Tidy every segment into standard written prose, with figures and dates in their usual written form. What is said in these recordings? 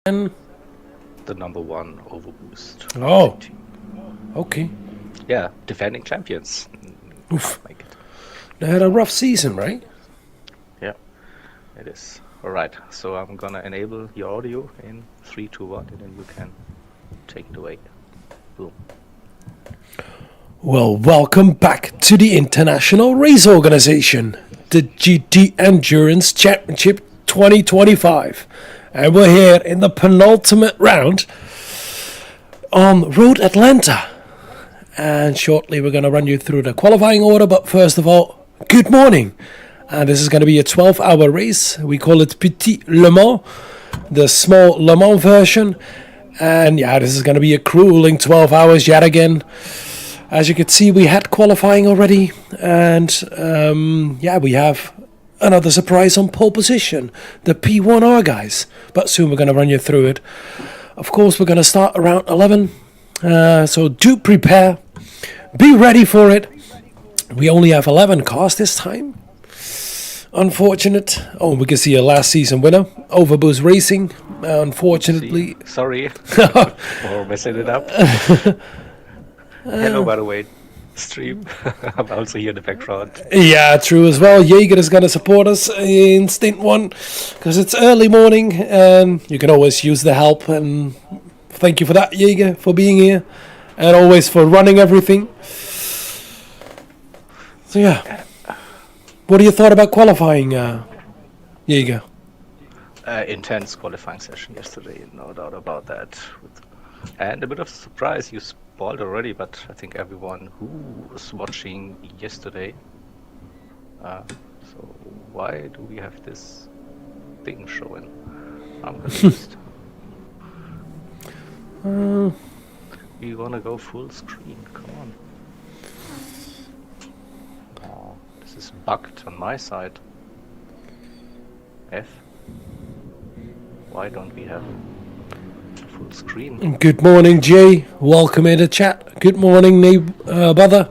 And the #1 overboost. oh, okay. Yeah, defending champions. Oof. Make it. They had a rough season, right? Yeah, it is. All right, so I'm gonna enable your audio in 3, 2, 1, and then you can take it away. Boom. Well, welcome back to the International Race Organization, the GT Endurance Championship 2025. And we're here in the penultimate round on Road Atlanta. And shortly we're going to run you through the qualifying order, but first of all, good morning. And this is going to be a 12-hour race. We call it Petit Le Mans, the small Le Mans version. And yeah, this is going to be a grueling 12 hours yet again. As you can see, we had qualifying already, and yeah, we have another surprise on pole position, the P1R guys, but soon we're going to run you through it. Of course, we're going to start around 11, so do prepare, be ready for it. We only have 11 cars this time. Unfortunate. Oh, we can see a last season winner, Overboost Racing, unfortunately. Sorry for messing it up. Hello, by the way, stream. I'm also here in the background. Yeah, true as well. Jaeger is going to support us in stint 1 because it's early morning and you can always use the help. And thank you for that, Jaeger, for being here and always for running everything. So, yeah. What do you thought about qualifying, Jaeger? Intense qualifying session yesterday, no doubt about that. And a bit of a surprise, you spoiled already, but I think everyone who was watching yesterday. So why do we have this thing showing? I'm confused. We wanna go full screen, come on. Oh, this is bugged on my side. F. Why don't we have full screen? Good morning, Jay. Welcome in the chat. Good morning, brother.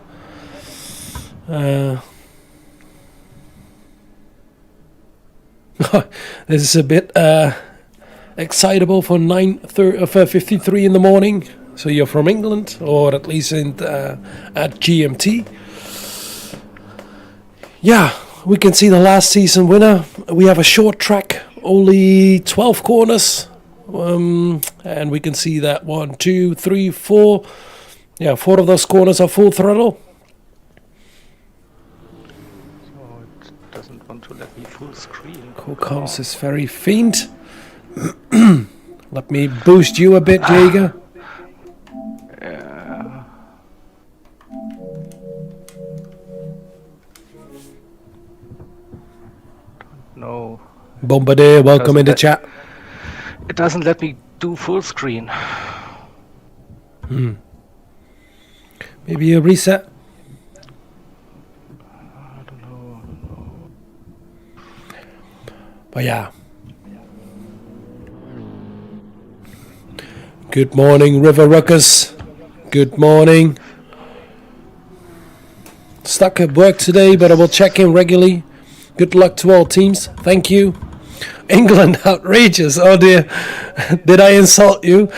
This is a bit excitable for 9:53 in the morning. So you're from England, or at least at GMT. Yeah, we can see the last season winner. We have a short track, only 12 corners. And we can see that 1, 2, 3, 4. Yeah, 4 of those corners are full throttle. So it doesn't want to let me full screen. Cocoms is very faint. Let me boost you a bit, Jaeger. No. Bombardier, welcome in the chat. It doesn't let me do full screen. Maybe a reset. I don't know. But yeah. Good morning, River Ruckus. Good morning. Stuck at work today, but I will check in regularly. Good luck to all teams. Thank you. England, outrageous. Oh dear. Did I insult you?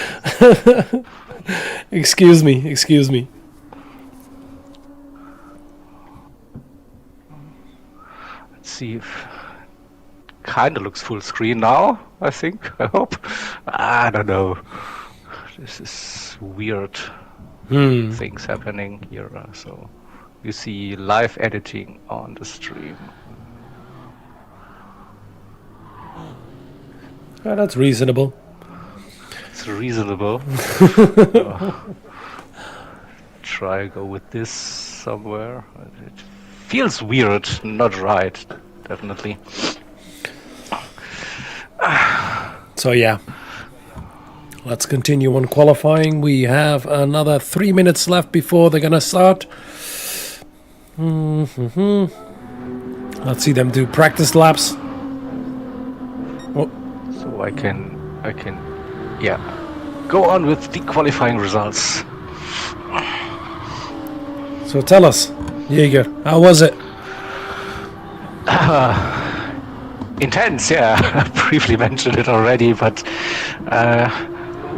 Excuse me. Let's see if kinda looks full screen now, I think. I hope. I don't know. This is weird things happening here. So you see live editing on the stream. Oh, that's reasonable. It's reasonable. Try go with this somewhere. It feels weird, not right, definitely. So yeah, let's continue on qualifying. We have another 3 minutes left before they're gonna start. Let's see them do practice laps. So I can, yeah, go on with the qualifying results. So tell us, Jaeger, how was it? intense, yeah. I briefly mentioned it already, but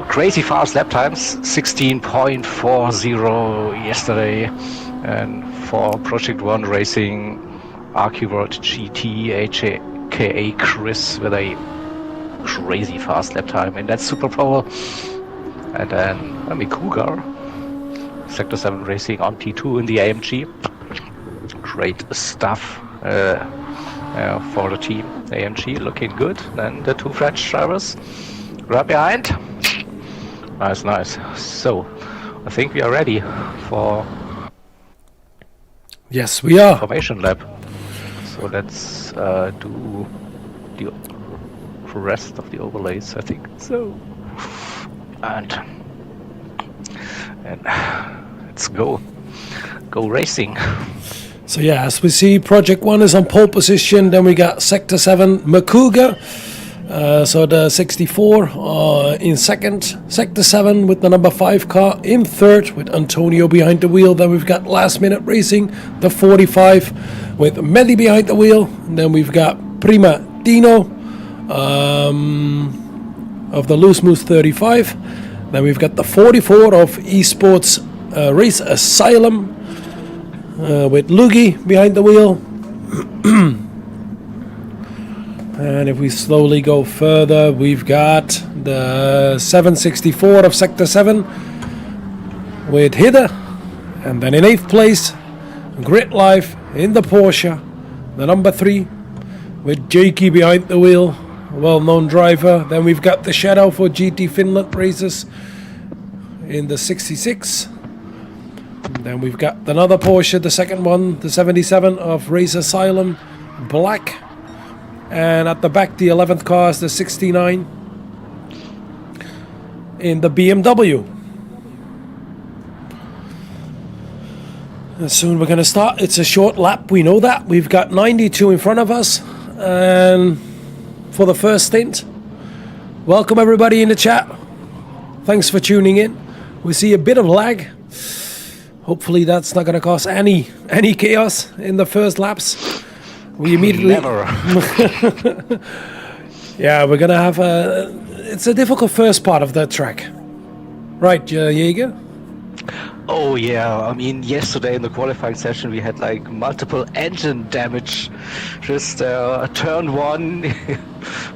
crazy fast lap times, 16.40 yesterday, and for Project One Racing, Archivert GTEC Chris with a crazy fast lap time in that Super Bowl, and then Cougar, Sector 7 Racing on P2 in the AMG. Great stuff for the team. AMG looking good. Then the two French drivers right behind. Nice. So, I think we are ready for... Yes, we are. Formation lap. So let's do the rest of the overlays, I think. So, and let's go racing. So yeah, as we see, Project 1 is on pole position. Then we got Sector 7 Makuga. So the 64 in second. Sector 7 with the number 5 car in third with Antonio behind the wheel. Then we've got Last Minute Racing, the 45 with Mehdi behind the wheel. And then we've got Prima Dino of the Loose Moose 35. Then we've got the 44 of Esports Race Asylum with Lugi behind the wheel. And if we slowly go further, we've got the 764 of Sector 7 with Hida. And then in 8th place, Grit Life in the Porsche, the number 3 with Jakey behind the wheel, well-known driver. Then we've got the Shadow for GT Finland Races in the 66. And then we've got another Porsche, the second one, the 77 of Race Asylum Black. And at the back, the 11th car is the 69 in the BMW. And soon we're going to start. It's a short lap, we know that. We've got 92 in front of us. And for the first stint, welcome everybody in the chat. Thanks for tuning in. We see a bit of lag. Hopefully that's not going to cause any chaos in the first laps. We immediately... Never. Yeah, we're going to have a... It's a difficult first part of that track. Right, Jaeger? Oh yeah, I mean, yesterday in the qualifying session we had like multiple engine damage, just turn 1,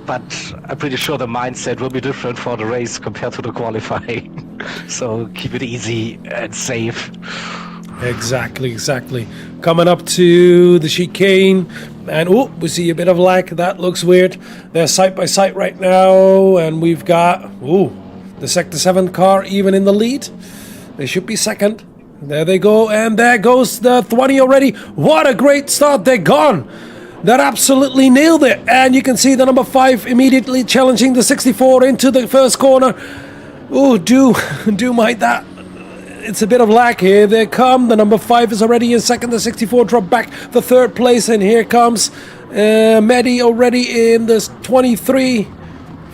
but I'm pretty sure the mindset will be different for the race compared to the qualifying. So keep it easy and safe. Exactly. Coming up to the chicane, and we see a bit of lag. That looks weird. They're side by side right now, and we've got the Sector 7 car even in the lead. They should be second. There they go, and there goes the 20 already. What a great start. They're gone. That absolutely nailed it. And you can see the number 5 immediately challenging the 64 into the first corner. Oh, do mind that. It's a bit of lag here. They come. The number 5 is already in second. The 64 dropped back the third place. And here comes Mehdi already in the 23.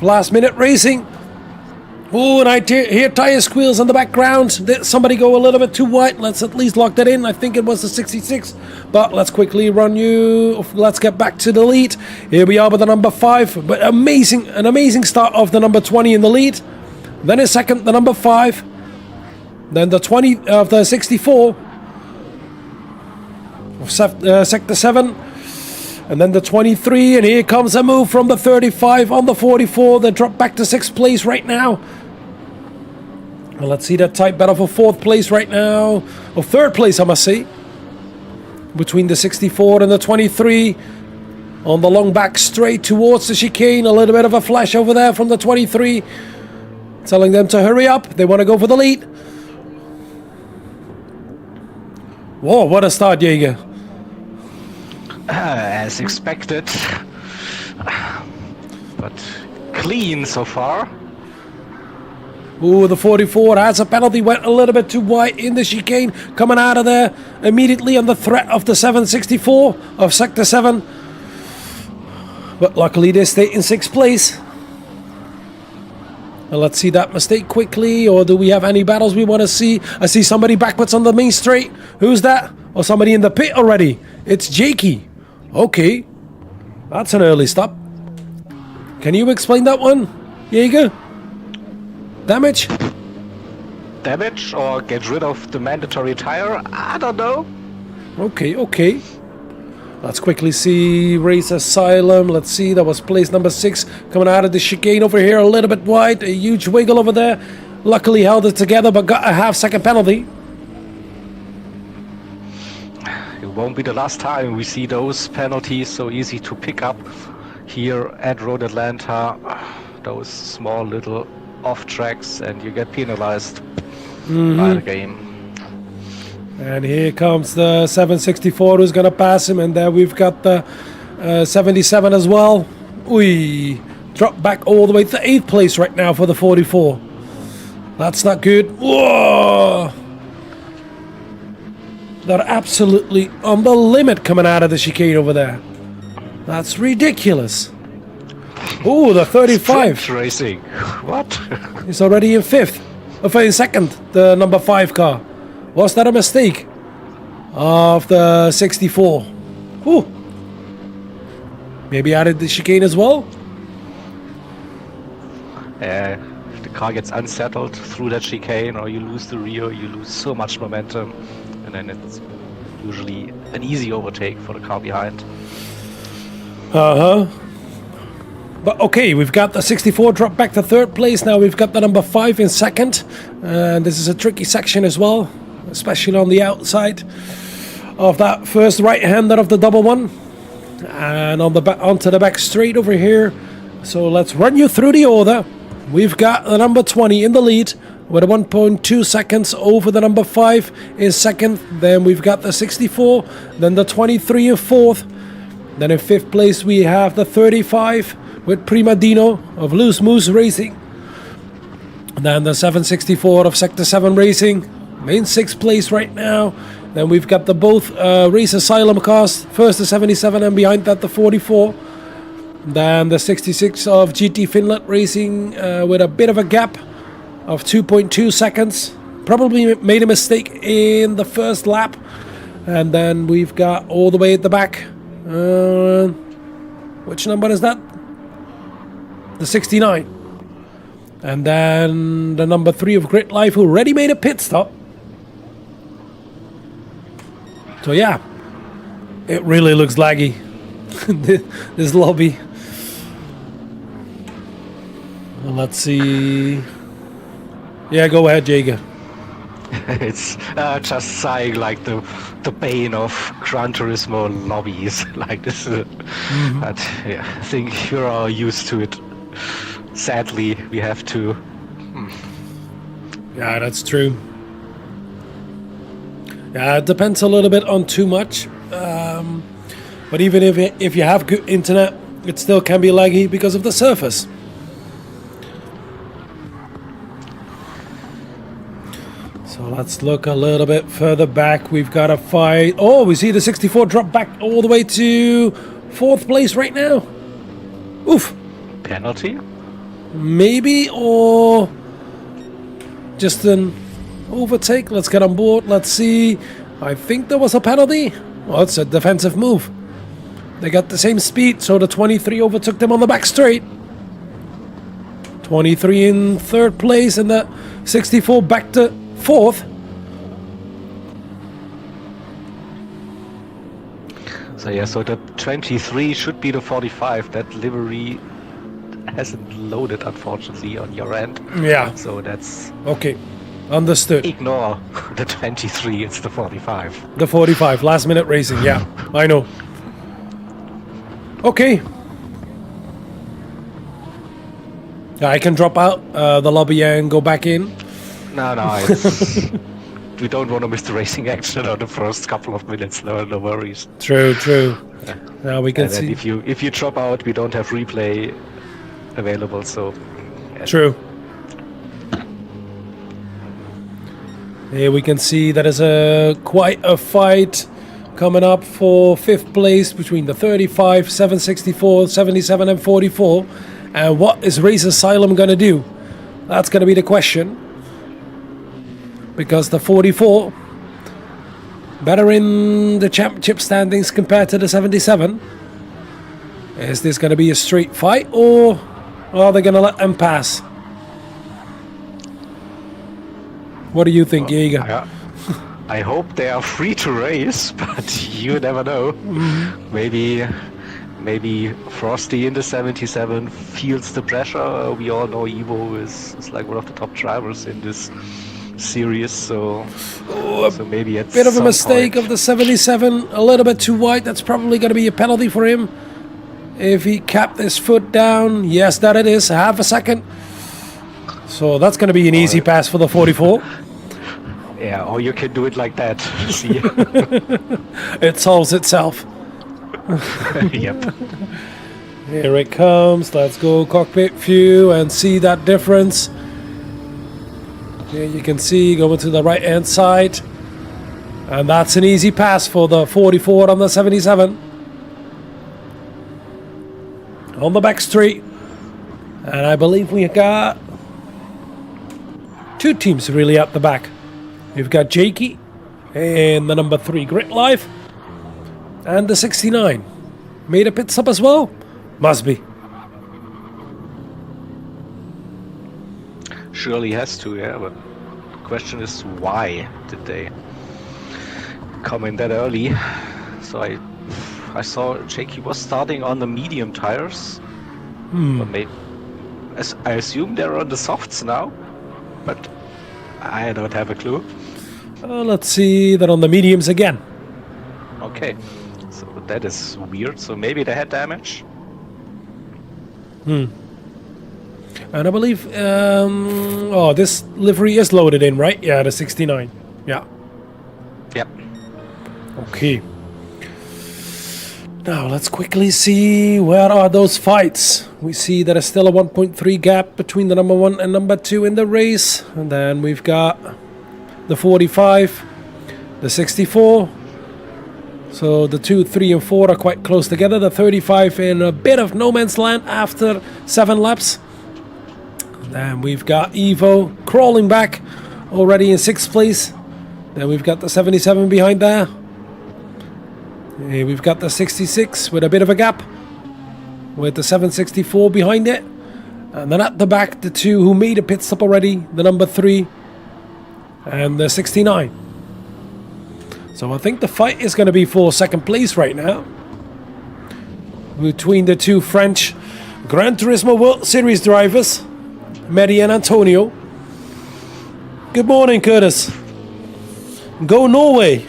Last Minute Racing. Oh, and I hear tire squeals in the background. Did somebody go a little bit too wide? Let's at least lock that in. I think it was the 66. But let's quickly run you. Let's get back to the lead. Here we are with the number 5. But an amazing start of the number 20 in the lead. Then in second, the number 5. Then the 20 of the 64 of Sector 7. And then the 23. And here comes a move from the 35 on the 44. They drop back to 6th place right now. And let's see that tight battle for 4th place right now. Or 3rd place, I must say. Between the 64 and the 23. On the long back straight towards the chicane. A little bit of a flash over there from the 23. Telling them to hurry up. They want to go for the lead. Whoa, what a start, Jaeger. As expected. But clean so far. Ooh, the 44 has a penalty, went a little bit too wide in the chicane, coming out of there immediately on the threat of the 764 of Sector 7. But luckily they stay in 6th place. And let's see that mistake quickly, or do we have any battles we want to see? I see somebody backwards on the main straight. Who's that? Or somebody in the pit already. It's Jakey. Okay. That's an early stop. Can you explain that one, Jaeger? Damage? Damage or get rid of the mandatory tire? I don't know. Okay. Let's quickly see Race Asylum. Let's see, that was place number 6 coming out of the chicane over here, a little bit wide, a huge wiggle over there. Luckily held it together, but got a half-second penalty. It won't be the last time we see those penalties so easy to pick up here at Road Atlanta. Those small little off tracks, and you get penalized by the game. And here comes the 764 who's going to pass him, and there we've got the 77 as well. We drop back all the way to 8th place right now for the 44. That's not good. Whoa! They're absolutely on the limit coming out of the chicane over there. That's ridiculous. Oh, the 35. Sprint racing. What? He's already in 5th. In 2nd, the number 5 car. Was that a mistake of the 64? Ooh. Maybe added the chicane as well? If the car gets unsettled through that chicane, or you lose the rear, you lose so much momentum, and then it's usually an easy overtake for the car behind. But okay, we've got the 64 drop back to 3rd place. Now we've got the number 5 in 2nd. And this is a tricky section as well, especially on the outside of that first right-hander of the double one. And on the onto the back straight over here. So let's run you through the order. We've got the number 20 in the lead with 1.2 seconds over the number 5 in 2nd. Then we've got the 64, then the 23 in 4th. Then in 5th place we have the 35 with Prima Dino of Loose Moose Racing. Then the 764 of Sector 7 Racing, in 6th place right now. Then we've got the both Race Asylum cars, first the 77 and behind that the 44. Then the 66 of GT Finland Racing with a bit of a gap of 2.2 seconds. Probably made a mistake in the first lap. And then we've got all the way at the back. Which number is that? The 69. And then the number 3 of Grid Life, who already made a pit stop. So yeah, it really looks laggy, this lobby. Well, let's see. Yeah, go ahead, Jaeger. It's just sighing like the bane of Gran Turismo lobbies like this. But yeah, I think you're all used to it. Sadly, we have to. Yeah, that's true. Yeah, it depends a little bit on too much. But even if you have good internet, it still can be laggy because of the surface. So let's look a little bit further back. We've got a fight. Oh, we see the 64 drop back all the way to 4th place right now. Oof. Penalty? Maybe, or just an overtake. Let's get on board. Let's see. I think there was a penalty. Well, it's a defensive move. They got the same speed, so the 23 overtook them on the back straight. 23 in 3rd place, and the 64 back to 4th. So yeah, so the 23 should be the 45. That livery hasn't loaded, unfortunately, on your end. Yeah. So that's... Okay. Understood. Ignore the 23, it's the 45. The 45, last minute racing, yeah. I know. Okay. Yeah, I can drop out the lobby and go back in. No, it's... we don't want to miss the racing action on the first couple of minutes. No worries. True. Yeah. Now we can and see. If you drop out, we don't have replay available. So. Yeah. True. Here we can see that is quite a fight coming up for 5th place between the 35, 764, 77 and 44. And what is Race Asylum going to do? That's going to be the question. Because the 44, better in the championship standings compared to the 77. Is this going to be a straight fight, or Or are they going to let them pass? What do you think, Jaeger? I hope they are free to race, but you never know. Maybe Frosty in the 77 feels the pressure. We all know Ivo is like one of the top drivers in this series, so maybe it's bit of a mistake of the 77, a little bit too wide. That's probably going to be a penalty for him. If he kept his foot down, yes, that it is, half a second. So that's going to be an easy pass for the 44. Yeah, or you can do it like that. See? It solves itself. Yep. Here it comes. Let's go cockpit view and see that difference. Here you can see going to the right hand side. And that's an easy pass for the 44 on the 77. On the back straight. And I believe we got two teams really at the back. We've got Jakey and the number 3 Grit Life. And the 69. Made a pit stop as well? Must be. Surely has to, yeah, but the question is why did they come in that early? So I saw Jakey was starting on the medium tires. But I assume they're on the softs now, but I don't have a clue. Let's see that on the mediums again. Okay, so that is weird. So maybe they had damage. And I believe, this livery is loaded in, right? Yeah, the 69. Yeah. Yep. Okay. Now let's quickly see where are those fights. We see there is still a 1.3 gap between the number 1 and number 2 in the race. And then we've got the 45, the 64. So the 2, 3, and 4 are quite close together. The 35 in a bit of no man's land after 7 laps. Then we've got Evo crawling back already in 6th place. Then we've got the 77 behind there. Here we've got the 66 with a bit of a gap, with the 764 behind it. And then at the back, the 2 who made a pit stop already, the number 3 and the 69. So I think the fight is going to be for 2nd place right now, between the 2 French Gran Turismo World Series drivers, Mehdi and Antonio. Good morning, Curtis. Go Norway.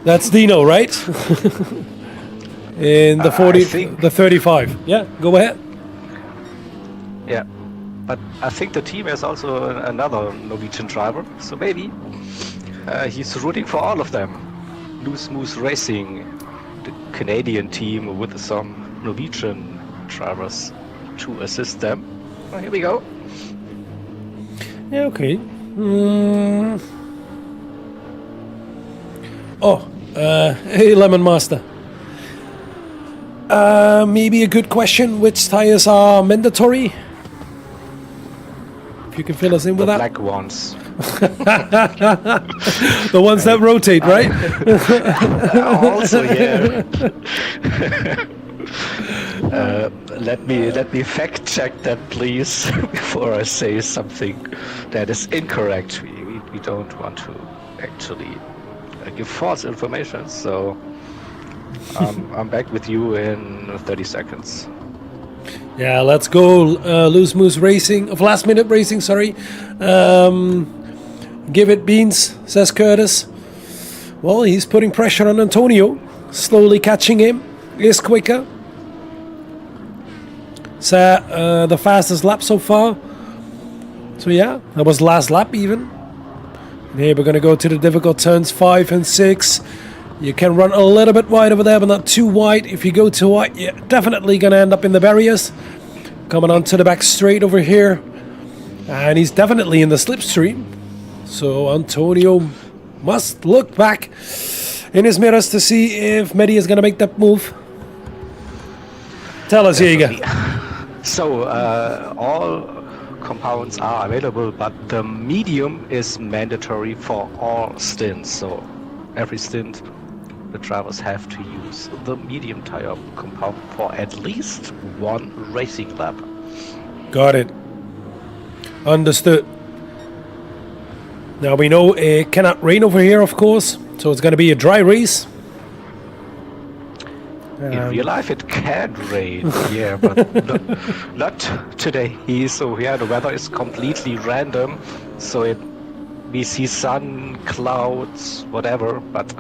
That's Dino, right? In the 40, the 35. Yeah, go ahead. Yeah, but I think the team has also another Norwegian driver, so maybe he's rooting for all of them. Loose Moose Racing, the Canadian team with some Norwegian drivers to assist them. Well, here we go. Yeah, okay. Hey, Lemon Master. Maybe a good question. Which tires are mandatory? If you can fill us in with The that. black ones. The ones that rotate, right? Also, yeah. Let me fact check that, please, before I say something that is incorrect. We don't want to actually give false information. So I'm back with you in 30 seconds. Yeah, let's go. Loose Moose Racing, of Last Minute Racing, sorry. Give it beans, says Curtis. Well, he's putting pressure on Antonio, slowly catching him. Is quicker. So, the fastest lap so far. So yeah, that was last lap even. And here we're going to go to the difficult turns 5 and 6. You can run a little bit wide over there, but not too wide. If you go too wide, you're definitely going to end up in the barriers. Coming onto the back straight over here. And he's definitely in the slipstream. So Antonio must look back in his mirrors to see if Mehdi is going to make that move. Tell us, Jaeger. So all compounds are available, but the medium is mandatory for all stints. So every stint the drivers have to use the medium tire compound for at least one racing lap. Got it. Understood. Now we know it cannot rain over here, of course, so it's going to be a dry race. In real life, it can rain, yeah, but not today. So yeah, the weather is completely random. So we see sun, clouds, whatever, but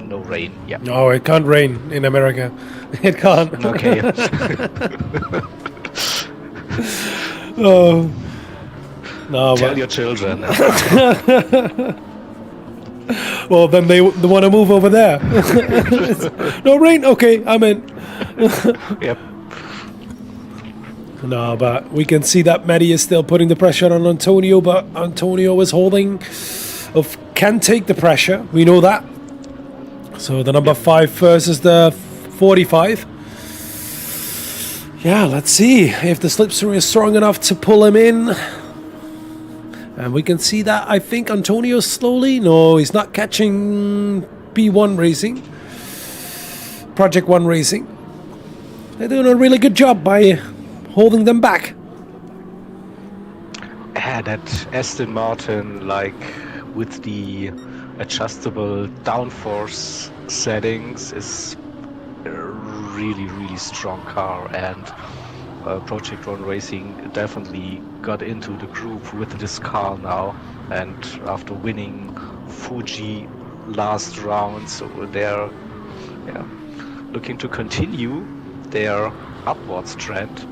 no rain. Yeah. No, it can't rain in America. It can't. Okay. Oh. No, Tell but your children. well, then they want to move over there. No rain? Okay, I'm in. Yep. No, but we can see that Matty is still putting the pressure on Antonio, but Antonio is can take the pressure. We know that. So the number 5 versus the 45. Yeah, let's see if the slipstream is strong enough to pull him in. And we can see that, I think, Antonio slowly. No, he's not catching P1 Racing. Project 1 Racing. They're doing a really good job by holding them back. Yeah, that Aston Martin, like with the adjustable downforce settings, is a really, really strong car, and Project 1 Racing definitely got into the groove with this car now, and after winning Fuji last round, so they're looking to continue their upwards trend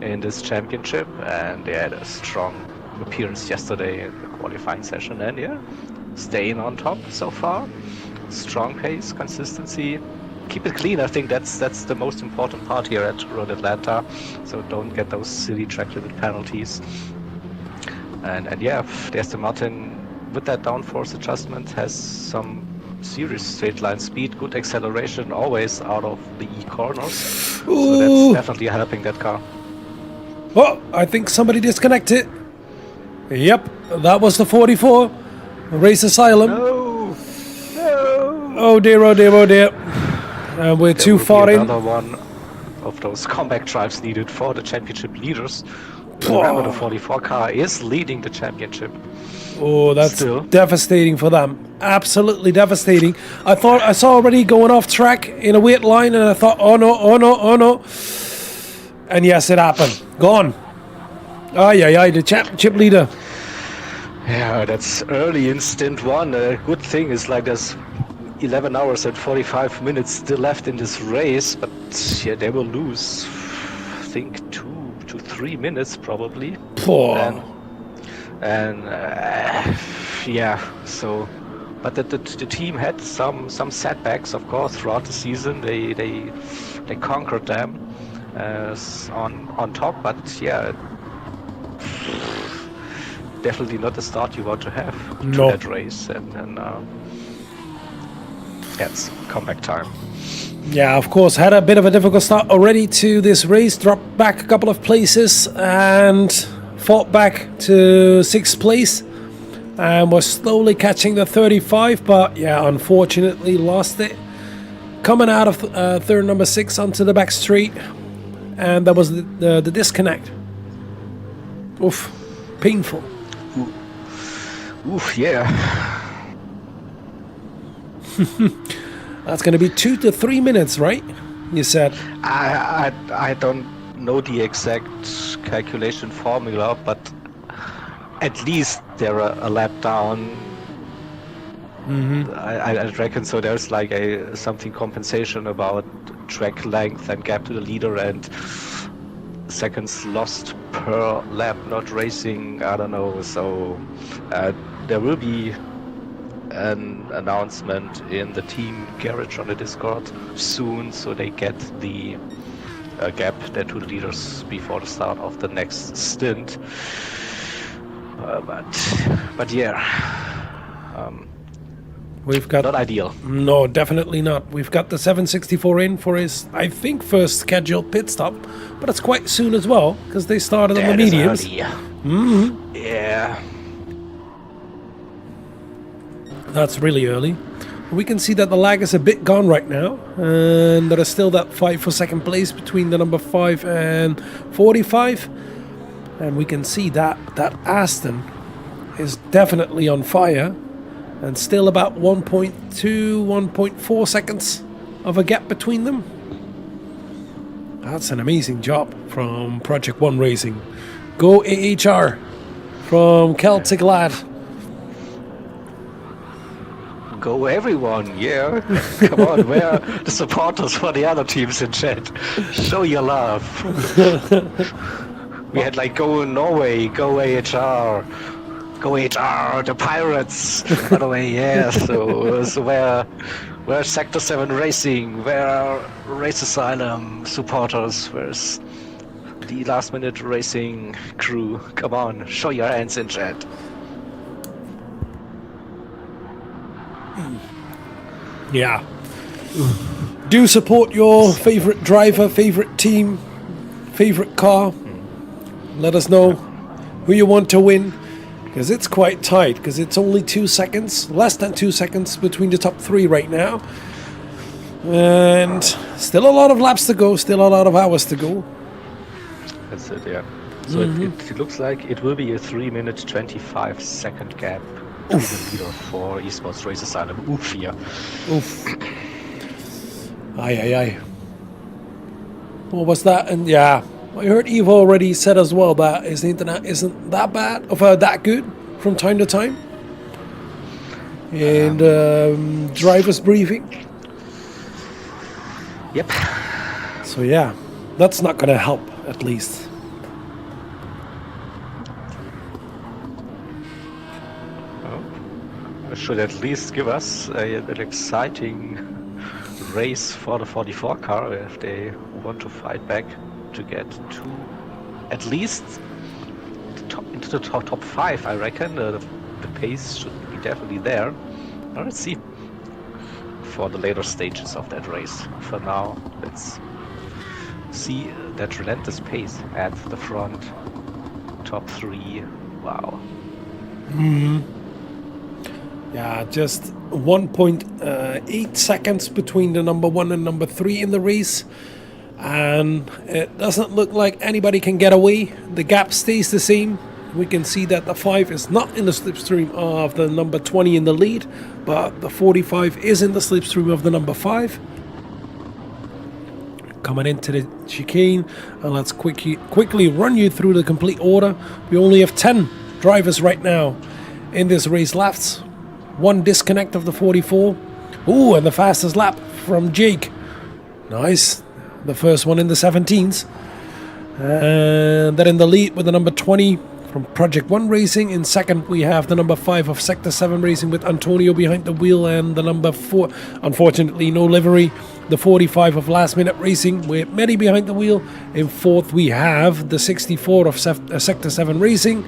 in this championship, and they had a strong appearance yesterday in the qualifying session, and staying on top so far. Strong pace, consistency. Keep it clean. I think that's the most important part here at Road Atlanta. So don't get those silly track limit penalties. And yeah, the Aston Martin with that downforce adjustment has some serious straight line speed, good acceleration, always out of the E corners. Ooh. So that's definitely helping that car. Oh, I think somebody disconnected. Yep, that was the 44. Race Asylum. No. Oh dear, oh dear, oh dear. We're too far in. Another one of those comeback drives needed for the championship leaders. Remember, the 44 car is leading the championship. Oh, that's Still devastating for them. Absolutely devastating. I thought I saw already going off track in a weird line, and I thought, oh no, oh no, oh no. And yes, it happened. Gone. The championship leader. Yeah, that's early in stint 1. A good thing is like there's 11 hours and 45 minutes still left in this race, but yeah, they will lose, I think, 2 to 3 minutes probably. Poor. So, but the team had some setbacks, of course, throughout the season. They conquered them on top, but yeah, definitely not the start you want to have to that race, and it's comeback time. Yeah, of course, had a bit of a difficult start already to this race, dropped back a couple of places and fought back to 6th place, and was slowly catching the 35, but yeah, unfortunately lost it. Coming out of third number 6 onto the back straight, and that was the disconnect. Oof, painful. Oof, yeah. That's going to be 2 to 3 minutes, right? You said. I don't know the exact calculation formula, but at least they're a lap down. Mm-hmm. I reckon so. There's like something compensation about track length and gap to the leader and seconds lost per lap not racing. I don't know. So there will be an announcement in the team garage on the Discord soon, so they get the gap there to the leaders before the start of the next stint. But yeah, we've got not ideal. No, definitely not. We've got the 764 in for his, I think, first scheduled pit stop, but it's quite soon as well because they started on the mediums. Yeah. That's really early. We can see that the lag is a bit gone right now, and there is still that fight for second place between the number 5 and 45. And we can see that Aston is definitely on fire, and still about 1.2, 1.4 seconds of a gap between them. That's an amazing job from Project One Racing. Go AHR from Celtic Lad. Go everyone, yeah. Come on, where are the supporters for the other teams in chat? Show your love. We had like Go Norway, Go AHR, Go HR, the Pirates. By the way, yeah. So where's Sector 7 Racing? Where are Race Asylum supporters? Where's the Last Minute Racing crew? Come on, show your hands in chat. Yeah. Do support your favorite driver, favorite team, favorite car. Let us know who you want to win, because it's quite tight, because it's only 2 seconds, less than 2 seconds between the top 3 right now. And still a lot of laps to go, still a lot of hours to go. That's it, yeah. So it looks like it will be a 3-minute 25-second gap to the leader for Esports Race Asylum. Oof, yeah. Oof. Aye. What was that? And yeah, I heard Eva already said as well that the internet isn't that bad, or that good from time to time. And driver's briefing. Yep. So yeah, that's not gonna help, at least. Should at least give us an exciting race for the 44 car if they want to fight back to get to at least into the top 5. I reckon the pace should be definitely there. Now let's see for the later stages of that race. For now, let's see that relentless pace at the front. Top 3. Wow. Yeah, just 1.8 seconds between the number 1 and number 3 in the race. And it doesn't look like anybody can get away. The gap stays the same. We can see that the 5 is not in the slipstream of the number 20 in the lead, but the 45 is in the slipstream of the number 5. Coming into the chicane, and let's quickly run you through the complete order. We only have 10 drivers right now in this race left. 1 disconnect of the 44. Ooh, and the fastest lap from Jake. Nice. The first one in the 17s. And then in the lead with the number 20 from Project One Racing. In second, we have the number 5 of Sector 7 Racing with Antonio behind the wheel, and the number 4, unfortunately no livery, the 45 of Last Minute Racing with Mehdi behind the wheel. In fourth, we have the 64 of Sector 7 Racing.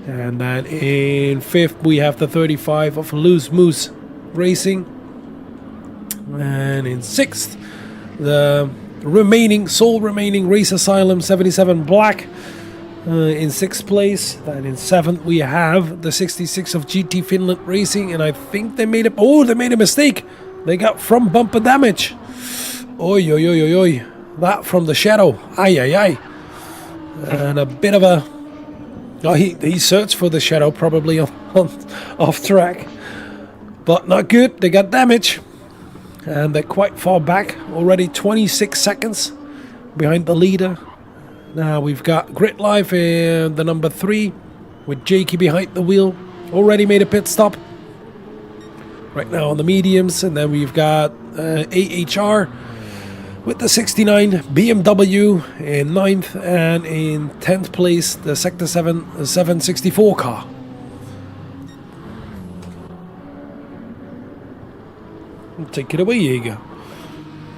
And then in fifth, we have the 35 of Loose Moose Racing. And in sixth, the sole remaining Race Asylum 77 Black in sixth place. Then in seventh, we have the 66 of GT Finland Racing. And I think they made a mistake. They got front bumper damage. Oi. That from the shadow. Aye. And a bit of a... Oh, he searched for the shadow, probably on off track, but not good. They got damage, and they're quite far back already. 26 seconds behind the leader. Now we've got Grid Life in the number 3 with Jakey behind the wheel. Already made a pit stop. Right now on the mediums, and then we've got AHR with the 69 BMW in 9th, and in 10th place the Sector 7 764 car. Take it away, Jaeger.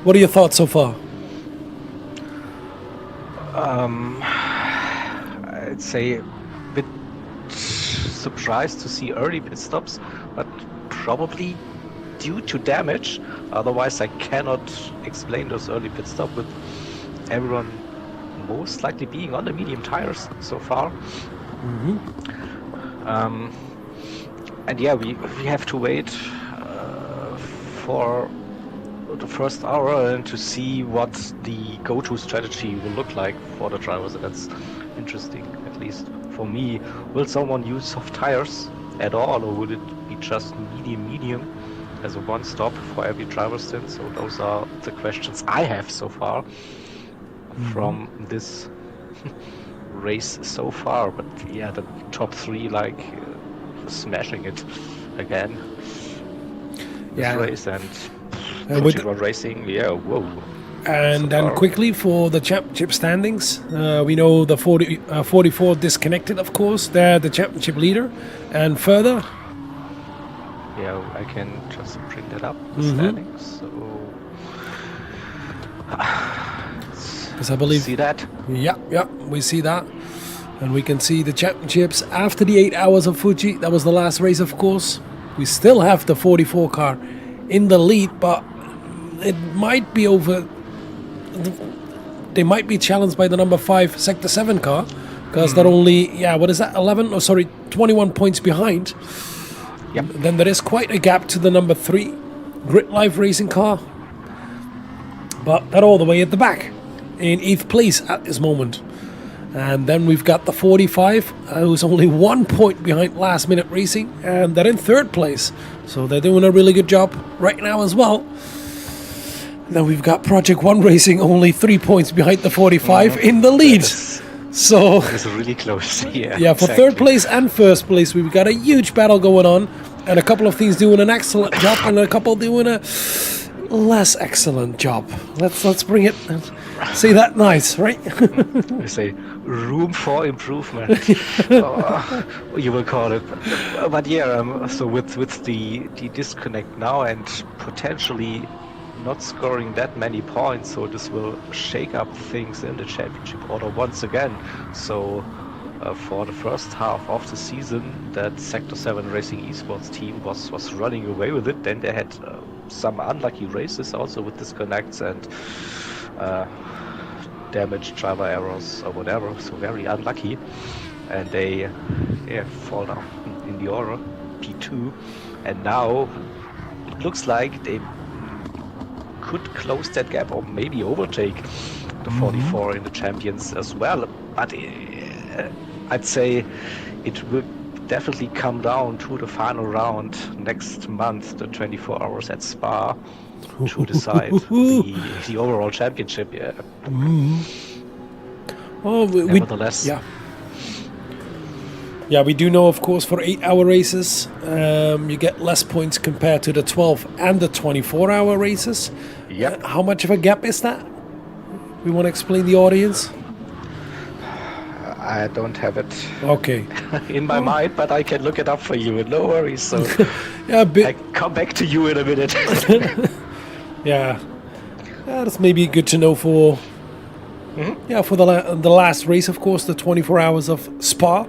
What are your thoughts so far? I'd say a bit surprised to see early pit stops, but probably due to damage. Otherwise, I cannot explain those early pit stops with everyone most likely being on the medium tires so far. And yeah, we have to wait for the first hour and to see what the go-to strategy will look like for the drivers. That's interesting, at least for me. Will someone use soft tires at all, or would it be just medium as a one-stop for every driver stint? So those are the questions I have so far from this race so far. But yeah, the top three, like smashing it again this race, and Project One Racing, whoa. And so then far. quickly for the championship standings, we know the 44 disconnected, of course. They're the championship leader. And further, yeah, I can just bring that up, the standings. So because I believe, see that? Yeah, we see that. And we can see the championships after the 8 hours of Fuji. That was the last race, of course. We still have the 44 car in the lead, but it might be over. They might be challenged by the number 5 Sector 7 car, because they're only, 21 points behind. Yep. Then there is quite a gap to the number 3 Grid Life Racing car. But they're all the way at the back, in 8th place at this moment. And then we've got the 45, who's only 1 point behind Last Minute Racing, and they're in 3rd place. So they're doing a really good job right now as well. Then we've got Project One Racing, only 3 points behind the 45 in the lead. So it's really close. Yeah, for exactly. 3rd place and 1st place, we've got a huge battle going on, and a couple of teams doing an excellent job, and a couple doing a less excellent job. Let's bring it. Say that nice, right? We say room for improvement. You will call it. But yeah, so with the disconnect now and potentially not scoring that many points, so this will shake up things in the championship order once again. So for the first half of the season, that Sector 7 Racing Esports team was running away with it. Then they had some unlucky races also with disconnects and damaged driver errors or whatever, so very unlucky, and they fall down in the order, P2, and now it looks like they could close that gap or maybe overtake the 44 in the champions as well, but I'd say it will definitely come down to the final round next month, the 24 hours at Spa, to decide the overall championship. Nevertheless, we do know, of course, for 8-hour races, you get less points compared to the 12 and the 24-hour races. Yep. How much of a gap is that? We want to explain the audience. I don't have it in my mind, but I can look it up for you. No worries. So I come back to you in a minute. That's maybe good to know for for the last race, of course, the 24 hours of Spa.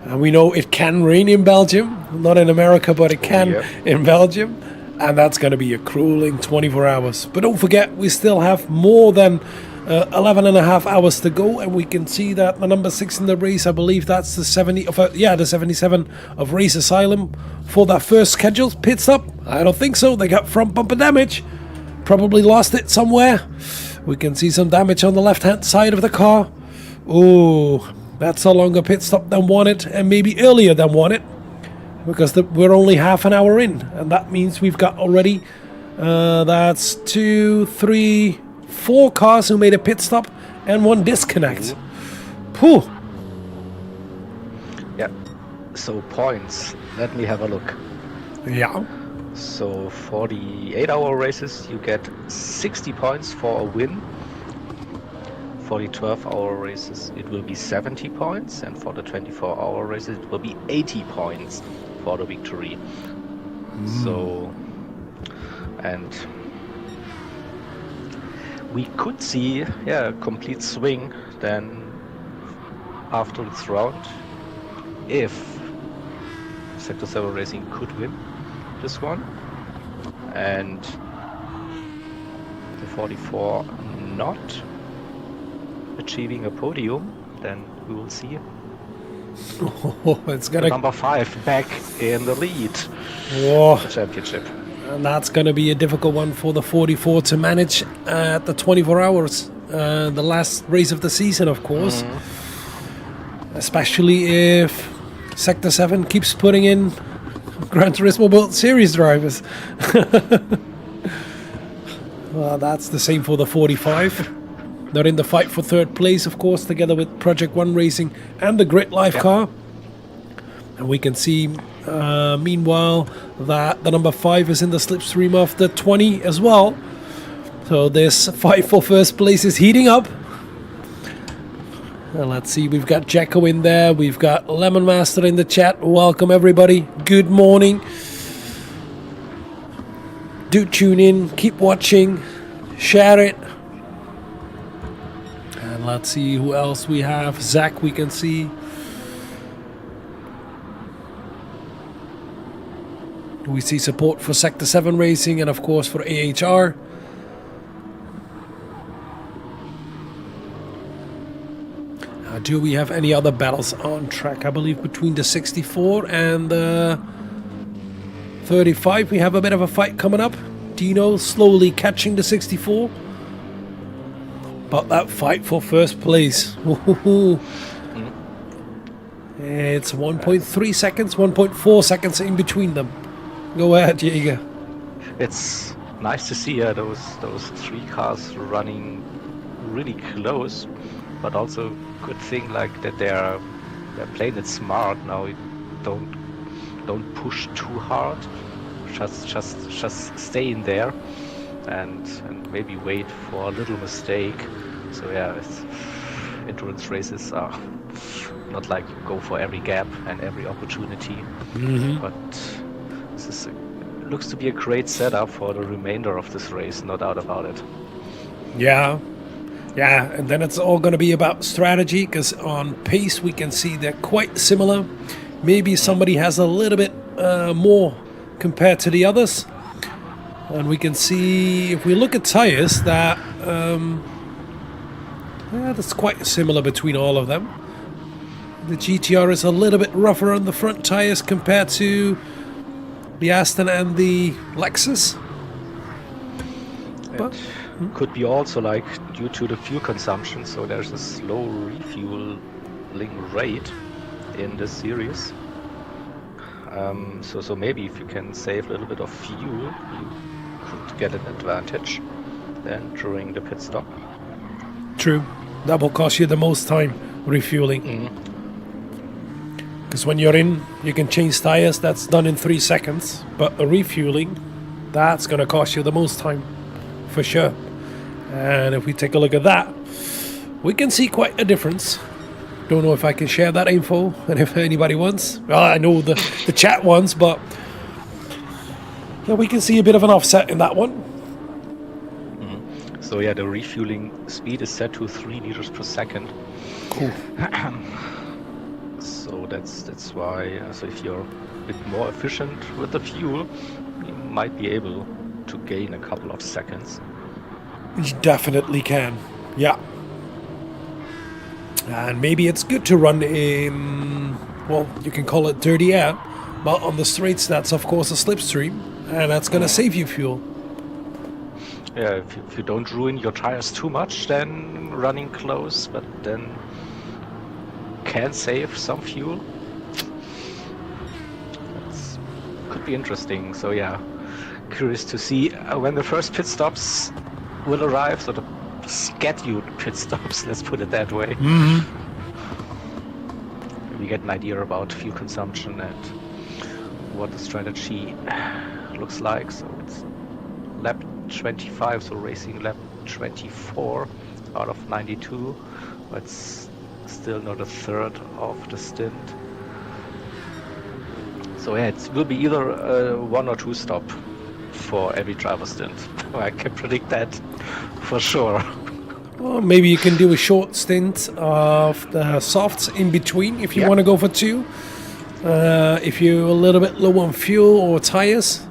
And we know it can rain in Belgium, not in America, but it can in Belgium. And that's going to be a crueling 24 hours. But don't forget, we still have more than 11 and a half hours to go, and we can see that the number 6 in the race, I believe that's the 77 of Race Asylum for that first scheduled pit stop. I don't think so. They got front bumper damage. Probably lost it somewhere. We can see some damage on the left-hand side of the car. Oh, that's a longer pit stop than wanted, and maybe earlier than wanted, because we're only half an hour in, and that means we've got already that's 2, 3, 4 cars who made a pit stop and 1 disconnect. Phew. Yeah. So points. Let me have a look. Yeah. So for the 8-hour races, you get 60 points for a win. For the 12-hour races, it will be 70 points, and for the 24-hour races, it will be 80 points for the victory. So, and we could see a complete swing then after this round if Sector 7 Racing could win this one and the 44 not achieving a podium, then we will see it's gonna number 5 back in the lead. Whoa. The championship. And that's going to be a difficult one for the 44 to manage at the 24 hours. The last race of the season, of course. Especially if Sector 7 keeps putting in Gran Turismo World Series drivers. Well, that's the same for the 45. They're in the fight for third place, of course, together with Project One Racing and the Grid Life car. And we can see, meanwhile, that the number 5 is in the slipstream of the 20 as well. So this fight for first place is heating up. And let's see, we've got Jacko in there. We've got Lemon Master in the chat. Welcome, everybody. Good morning. Do tune in, keep watching, share it. And let's see who else we have. Zach, we can see. We see support for Sector 7 Racing and, of course, for AHR. Do we have any other battles on track? I believe between the 64 and the 35 we have a bit of a fight coming up. Dino slowly catching the 64. But that fight for first place. It's 1.3 seconds, 1.4 seconds in between them. Go ahead, Jaeger. It's nice to see those three cars running really close, but also good thing like that they're playing it smart now. Don't push too hard. Just stay in there and maybe wait for a little mistake. So yeah, endurance races are not like you go for every gap and every opportunity, but this looks to be a great setup for the remainder of this race, no doubt about it. Yeah, and then it's all going to be about strategy, because on pace we can see they're quite similar. Maybe somebody has a little bit more compared to the others. And we can see, if we look at tires, that that's quite similar between all of them. The GTR is a little bit rougher on the front tires compared to the Aston and the Lexus. But could be also like due to the fuel consumption, so there's a slow refueling rate in this series. So maybe if you can save a little bit of fuel, you could get an advantage then during the pit stop. True. That will cost you the most time, refueling. Because when you're in, you can change tires, that's done in 3 seconds. But the refueling, that's going to cost you the most time, for sure. And if we take a look at that, we can see quite a difference. Don't know if I can share that info, and if anybody wants. Well, I know the chat wants, but yeah, we can see a bit of an offset in that one. So yeah, the refueling speed is set to 3 liters per second. Cool. So that's why. So if you're a bit more efficient with the fuel, you might be able to gain a couple of seconds. You definitely can. Yeah. And maybe it's good to run in, well, you can call it dirty air, but on the straights that's of course a slipstream, and that's going to save you fuel. Yeah, if you don't ruin your tires too much, then running close, but then can save some fuel. That could be interesting. So yeah, curious to see when the first pit stops will arrive, so the scheduled pit stops, let's put it that way. We get an idea about fuel consumption and what the strategy looks like. So it's lap 25, so racing lap 24 out of 92. But it's still not a third of the stint. So yeah, it will be either 1 or 2 stop for every driver stint. I can predict that for sure. Well, maybe you can do a short stint of the softs in between if you want to go for 2. If you're a little bit low on fuel or tires,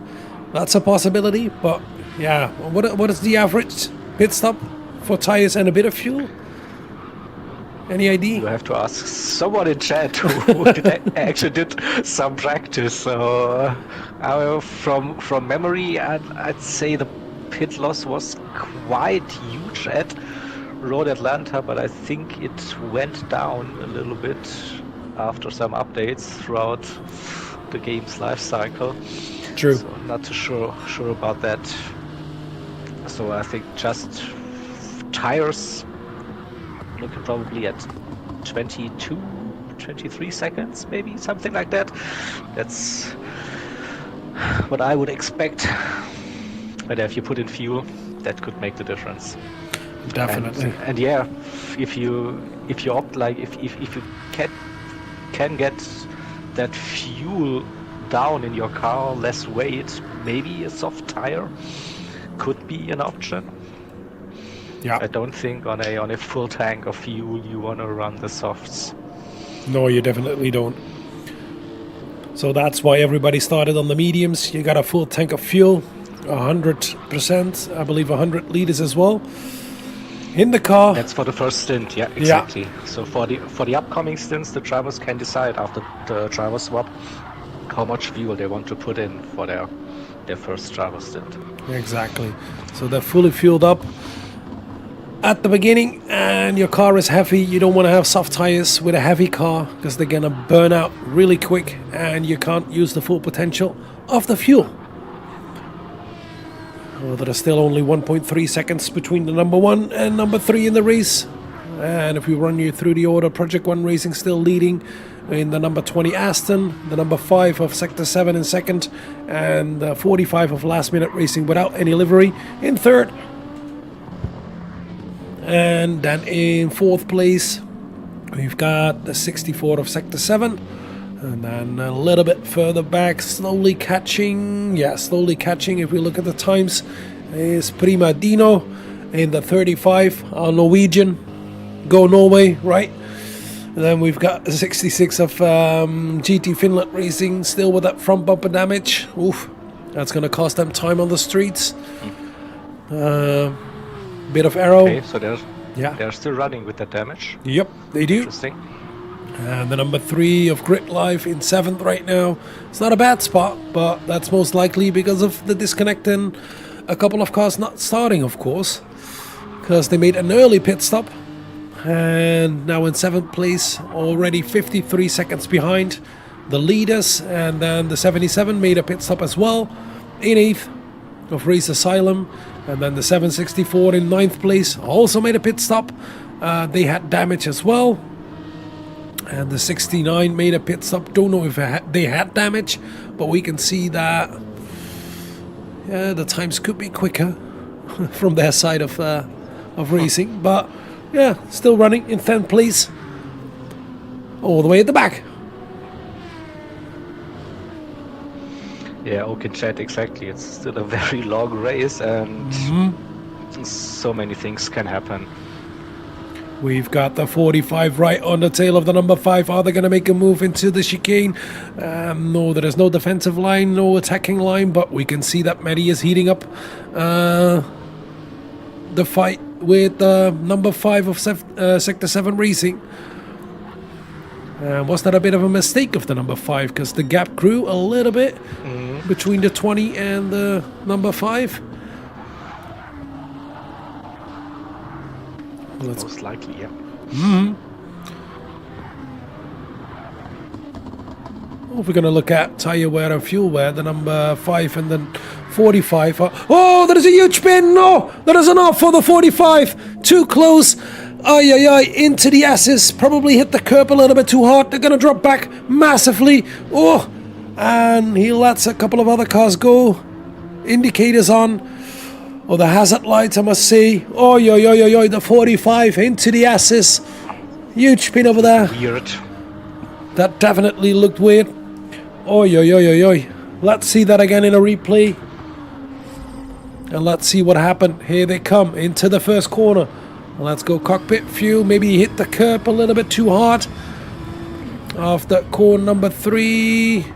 that's a possibility. But yeah, what is the average pit stop for tires and a bit of fuel? Any idea? You have to ask someone in chat who actually did some practice. So from memory, I'd say the pit loss was quite huge at Road Atlanta, but I think it went down a little bit after some updates throughout the game's life cycle. True. So I'm not too sure about that. So I think just tires looking probably at 22, 23 seconds, maybe something like that. That's what I would expect. But if you put in fuel, that could make the difference. Definitely. And yeah, if you opt, like if you can get that fuel down in your car, less weight, maybe a soft tire could be an option. Yeah. I don't think on a full tank of fuel you want to run the softs. No, you definitely don't. So that's why everybody started on the mediums. You got a full tank of fuel, 100%, I believe 100 liters as well, in the car. That's for the first stint, yeah, exactly. Yeah. So for the upcoming stints, the drivers can decide after the driver swap how much fuel they want to put in for their first driver stint. Exactly. So they're fully fueled up at the beginning, and your car is heavy. You don't want to have soft tires with a heavy car because they're gonna burn out really quick and you can't use the full potential of the fuel. Well, there are still only 1.3 seconds between the number 1 and number 3 in the race. And if we run you through the order, Project 1 Racing still leading in the number 20 Aston, the number 5 of Sector 7 in second, and 45 of Last Minute Racing without any livery in third. And then in fourth place, we've got the 64 of Sector 7. And then a little bit further back, slowly catching if we look at the times, is Prima Dino in the 35, our Norwegian. Go Norway, right? And then we've got the 66 of GT Finland Racing, still with that front bumper damage. Oof, that's going to cost them time on the streets. Bit of IRO. Okay, so they're still running with that damage. Yep, they do. Interesting. And the number 3 of Grid Life in 7th right now. It's not a bad spot, but that's most likely because of the disconnect and a couple of cars not starting, of course, because they made an early pit stop. And now in 7th place, already 53 seconds behind the leaders. And then the 77 made a pit stop as well in 8th of Race Asylum. And then the 764 in 9th place also made a pit stop. They had damage as well. And the 69 made a pit stop. Don't know if they had damage, but we can see that the times could be quicker from their side of racing. But yeah, still running in 10th place, all the way at the back. Yeah, okay, chat, exactly. It's still a very long race, and so many things can happen. We've got the 45 right on the tail of the number 5. Are they going to make a move into the chicane? No, there is no defensive line, no attacking line, but we can see that Matty is heating up the fight with number 5 of Sector 7 Racing. Was that a bit of a mistake of the number 5? Because the gap grew a little bit between the 20 and the number 5. Most likely, yeah. If we're going to look at tire wear and fuel wear, the number 5 and then 45. Oh, there is a huge spin. No, there is an off for the 45. Too close. Into the S's. Probably hit the curb a little bit too hard. They're going to drop back massively. Oh, and he lets a couple of other cars go. Indicators on. Oh, the hazard lights, I must say. Oh, the 45 into the S's. Huge spin over there. Weird. That definitely looked weird. Oh, let's see that again in a replay. And let's see what happened. Here they come into the first corner. Let's go cockpit view. Maybe he hit the curb a little bit too hard. After corner number 3.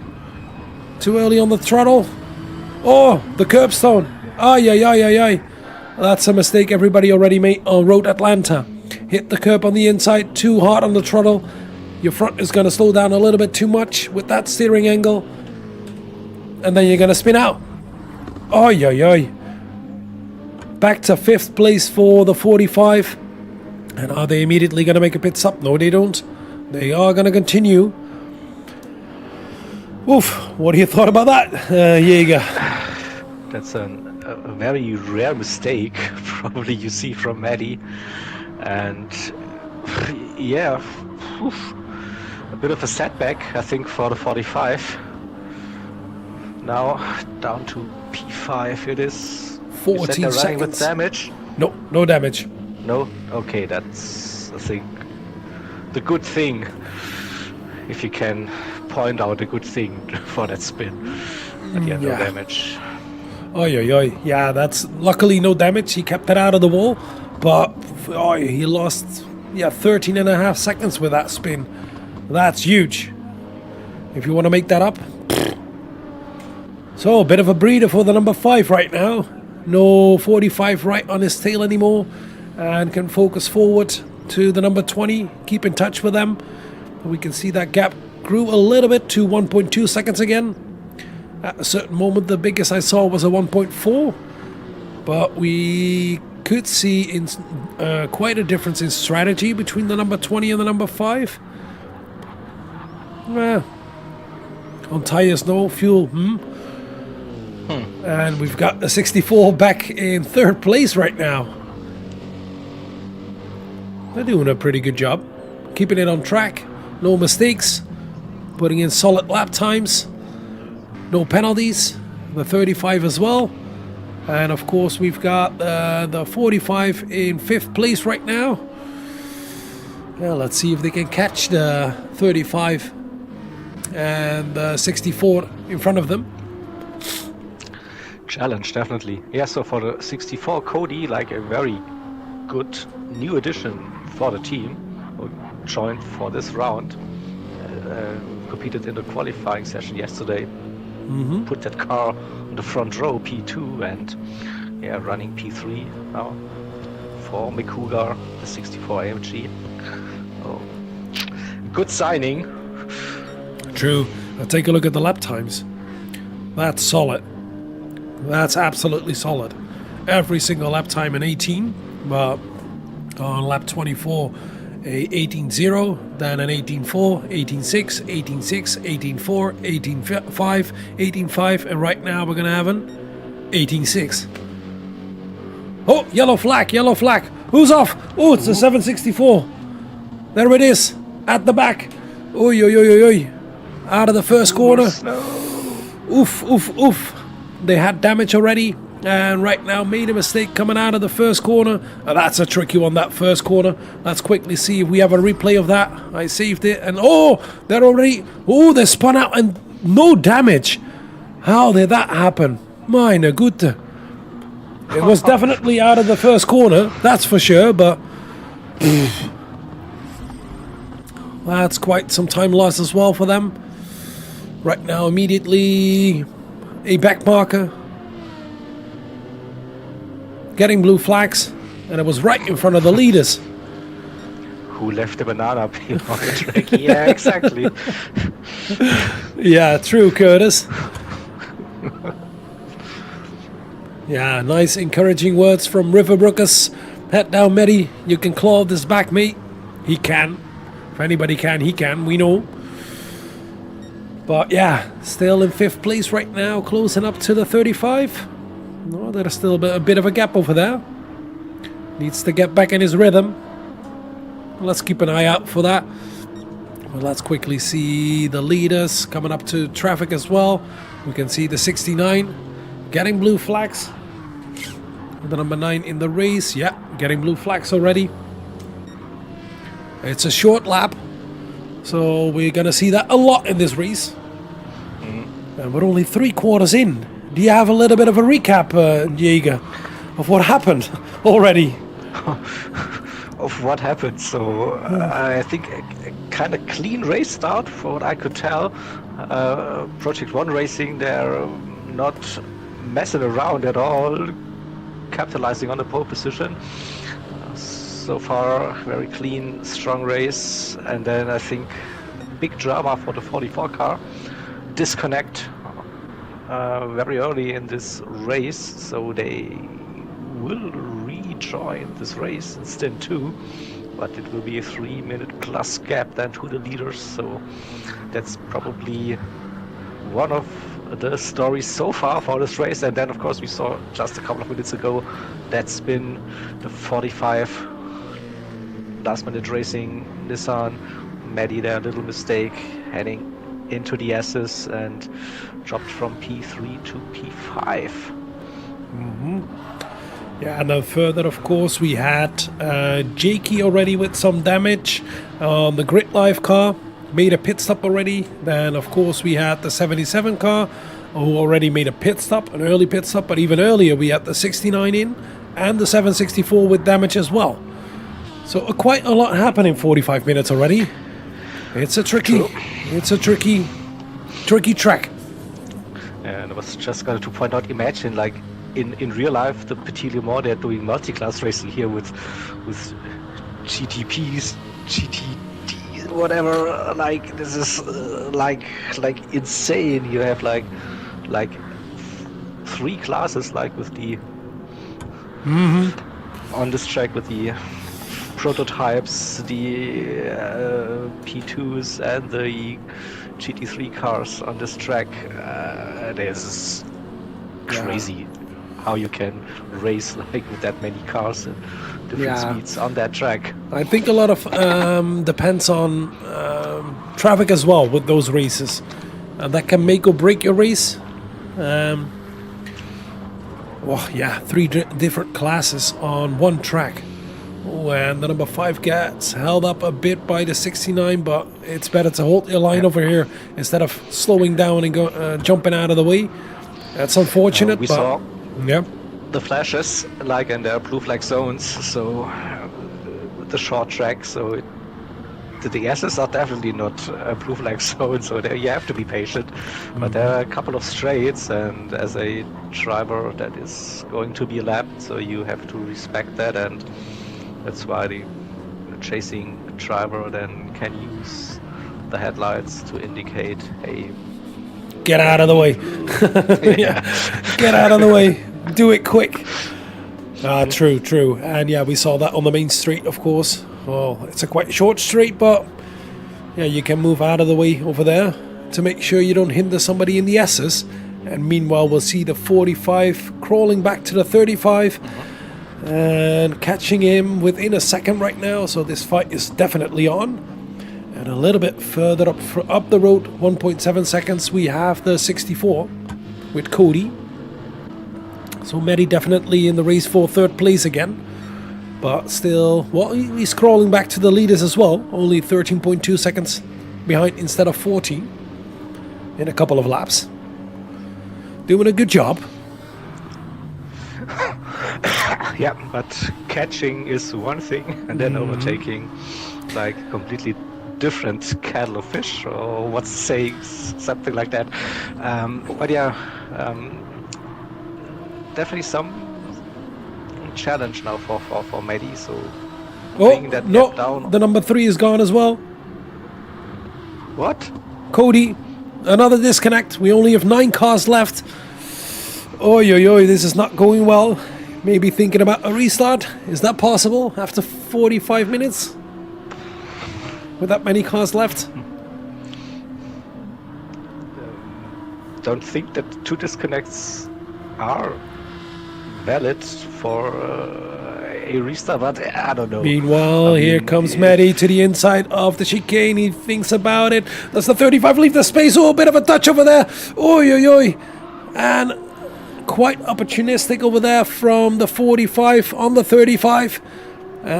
Too early on the throttle. Oh, the curbstone. That's a mistake everybody already made on Road Atlanta. hit the curb on the inside too hard on the throttle, your front is going to slow down a little bit too much with that steering angle, and then you're going to spin out. Oi, oi, oi. Back to 5th place for the 45. And are they immediately going to make a pit stop? No, they don't. They are going to continue. Oof, what do you thought about that, Jäger? That's a very rare mistake, probably you see from Maddie. And yeah, oof, a bit of a setback, I think, for the 45. Now down to P5 it is. 14 running seconds. With damage? No, no damage. No? Okay, that's, I think, the good thing. If you can point out a good thing for that spin. But yeah, no damage. Oi, oi, oi. Yeah, that's luckily no damage. He kept it out of the wall. But he lost 13.5 seconds with that spin. That's huge. If you want to make that up. So, a bit of a breather for the number 5 right now. No 45 right on his tail anymore. And can focus forward to the number 20. Keep in touch with them. We can see that gap grew a little bit to 1.2 seconds again. At a certain moment, the biggest I saw was a 1.4. But we could see in quite a difference in strategy between the number 20 and the number 5. On tires, no. Fuel, And we've got the 64 back in 3rd place right now. They're doing a pretty good job. Keeping it on track. No mistakes. Putting in solid lap times. No penalties. The 35 as well. And of course we've got the 45 in 5th place right now. Well, let's see if they can catch the 35 and the 64 in front of them. Challenge, definitely. Yeah, so for the 64, Cody, like a very good new addition for the team, who joined for this round, competed in the qualifying session yesterday, put that car on the front row, P2, and yeah, running P3 now for Mikuga, the 64 AMG. Oh, good signing. True. Now take a look at the lap times. That's solid. That's absolutely solid. Every single lap time in 18, but on lap 24, a 18.0, then an 18.4, 18.6, 18.6, 18.4, 18.5, 18.5, and right now we're going to have an 18.6. Oh, yellow flag, yellow flag. Who's off? Oh, it's the 764. There it is, at the back. Oi, oi, oi, oi, oi. Out of the first corner. Oof, oof, oof. They had damage already, and right now made a mistake coming out of the first corner. That's a tricky one, that first corner. Let's quickly see if we have a replay of that. I saved it, and they're already, they spun out and no damage. How did that happen? Meine Güte. It was definitely out of the first corner, that's for sure, but that's quite some time lost as well for them. Right now, immediately a back marker, getting blue flags, and it was right in front of the leaders. Who left the banana peel on the track? Yeah, exactly. Yeah, true, Curtis. Yeah, nice encouraging words from Riverbrookers. Head down, Medi. You can claw this back, mate. He can. If anybody can, he can. We know. But yeah, still in 5th place right now, closing up to the 35. No, there's still a bit of a gap over there. Needs to get back in his rhythm. Let's keep an eye out for that. Well, let's quickly see the leaders coming up to traffic as well. We can see the 69 getting blue flags. The number 9 in the race, yeah, getting blue flags already. It's a short lap, so we're going to see that a lot in this race. And we're only 3 quarters in. Do you have a little bit of a recap, Jäger, of what happened already? Of what happened? So I think a kind of clean race start, for what I could tell. Project 1 Racing, they're not messing around at all, capitalizing on the pole position. so far. Very clean, strong race. And then I think big drama for the 44 car. Disconnect very early in this race, so they will rejoin this race in stint 2, but it will be a 3-minute plus gap then to the leaders, so that's probably one of the stories so far for this race. And then of course we saw just a couple of minutes ago that spin, the 45 last minute racing Nissan. Maddie there, a little mistake, heading into the S's and dropped from P3 to P5. Yeah, and then further, of course, we had Jakey already with some damage on the Grid Life car, made a pit stop already. Then, of course, we had the 77 car, who already made a pit stop, an early pit stop, but even earlier we had the 69 in, and the 764 with damage as well. So quite a lot happening in 45 minutes already. It's a tricky track. And I was just going to point out, imagine like in real life, the Petit Le Mans, they're doing multi-class racing here with GTPs, GTD, whatever. Like this is like insane. You have like 3 classes, like with the on this track with the prototypes, the P2s and the GT3 cars on this track. It is crazy how you can race like with that many cars and different speeds on that track. I think a lot of depends on traffic as well with those races. That can make or break your race. 3 different classes on one track. Oh, and the number 5 gets held up a bit by the 69, but it's better to hold your line over here instead of slowing down and jumping out of the way. That's unfortunate. We saw yeah, the flashes like in their blue flag zones, so with the short track, so the S's are definitely not a blue flag zone, so there you have to be patient. But there are a couple of straights, and as a driver that is going to be lapped, so you have to respect that, and that's why the chasing driver then can use the headlights to indicate, hey, get out of the way. Get out of the way. Do it quick. True. And yeah, we saw that on the main street, of course. Well, it's a quite short street, but yeah, you can move out of the way over there to make sure you don't hinder somebody in the S's. And meanwhile, we'll see the 45 crawling back to the 35. And catching him within a second right now, so this fight is definitely on. And a little bit further up the road, 1.7 seconds, we have the 64 with Cody. So Mehdi definitely in the race for 3rd place again. But still, well, he's crawling back to the leaders as well. Only 13.2 seconds behind instead of 14 in a couple of laps. Doing a good job. Yeah, but catching is one thing, and then overtaking, like completely different kettle of fish, or what's saying, something like that. But yeah, definitely some challenge now for Mehdi. So bringing that gap down. The number 3 is gone as well. What? Cody, another disconnect. We only have 9 cars left. Oi, this is not going well. Maybe thinking about a restart. Is that possible after 45 minutes? With that many cars left? Don't think that 2 disconnects are valid for a restart, but I don't know. Meanwhile, here comes Mehdi to the inside of the chicane. He thinks about it. Does the 35 leave the space? Oh, a bit of a touch over there. Oi. And quite opportunistic over there from the 45 on the 35.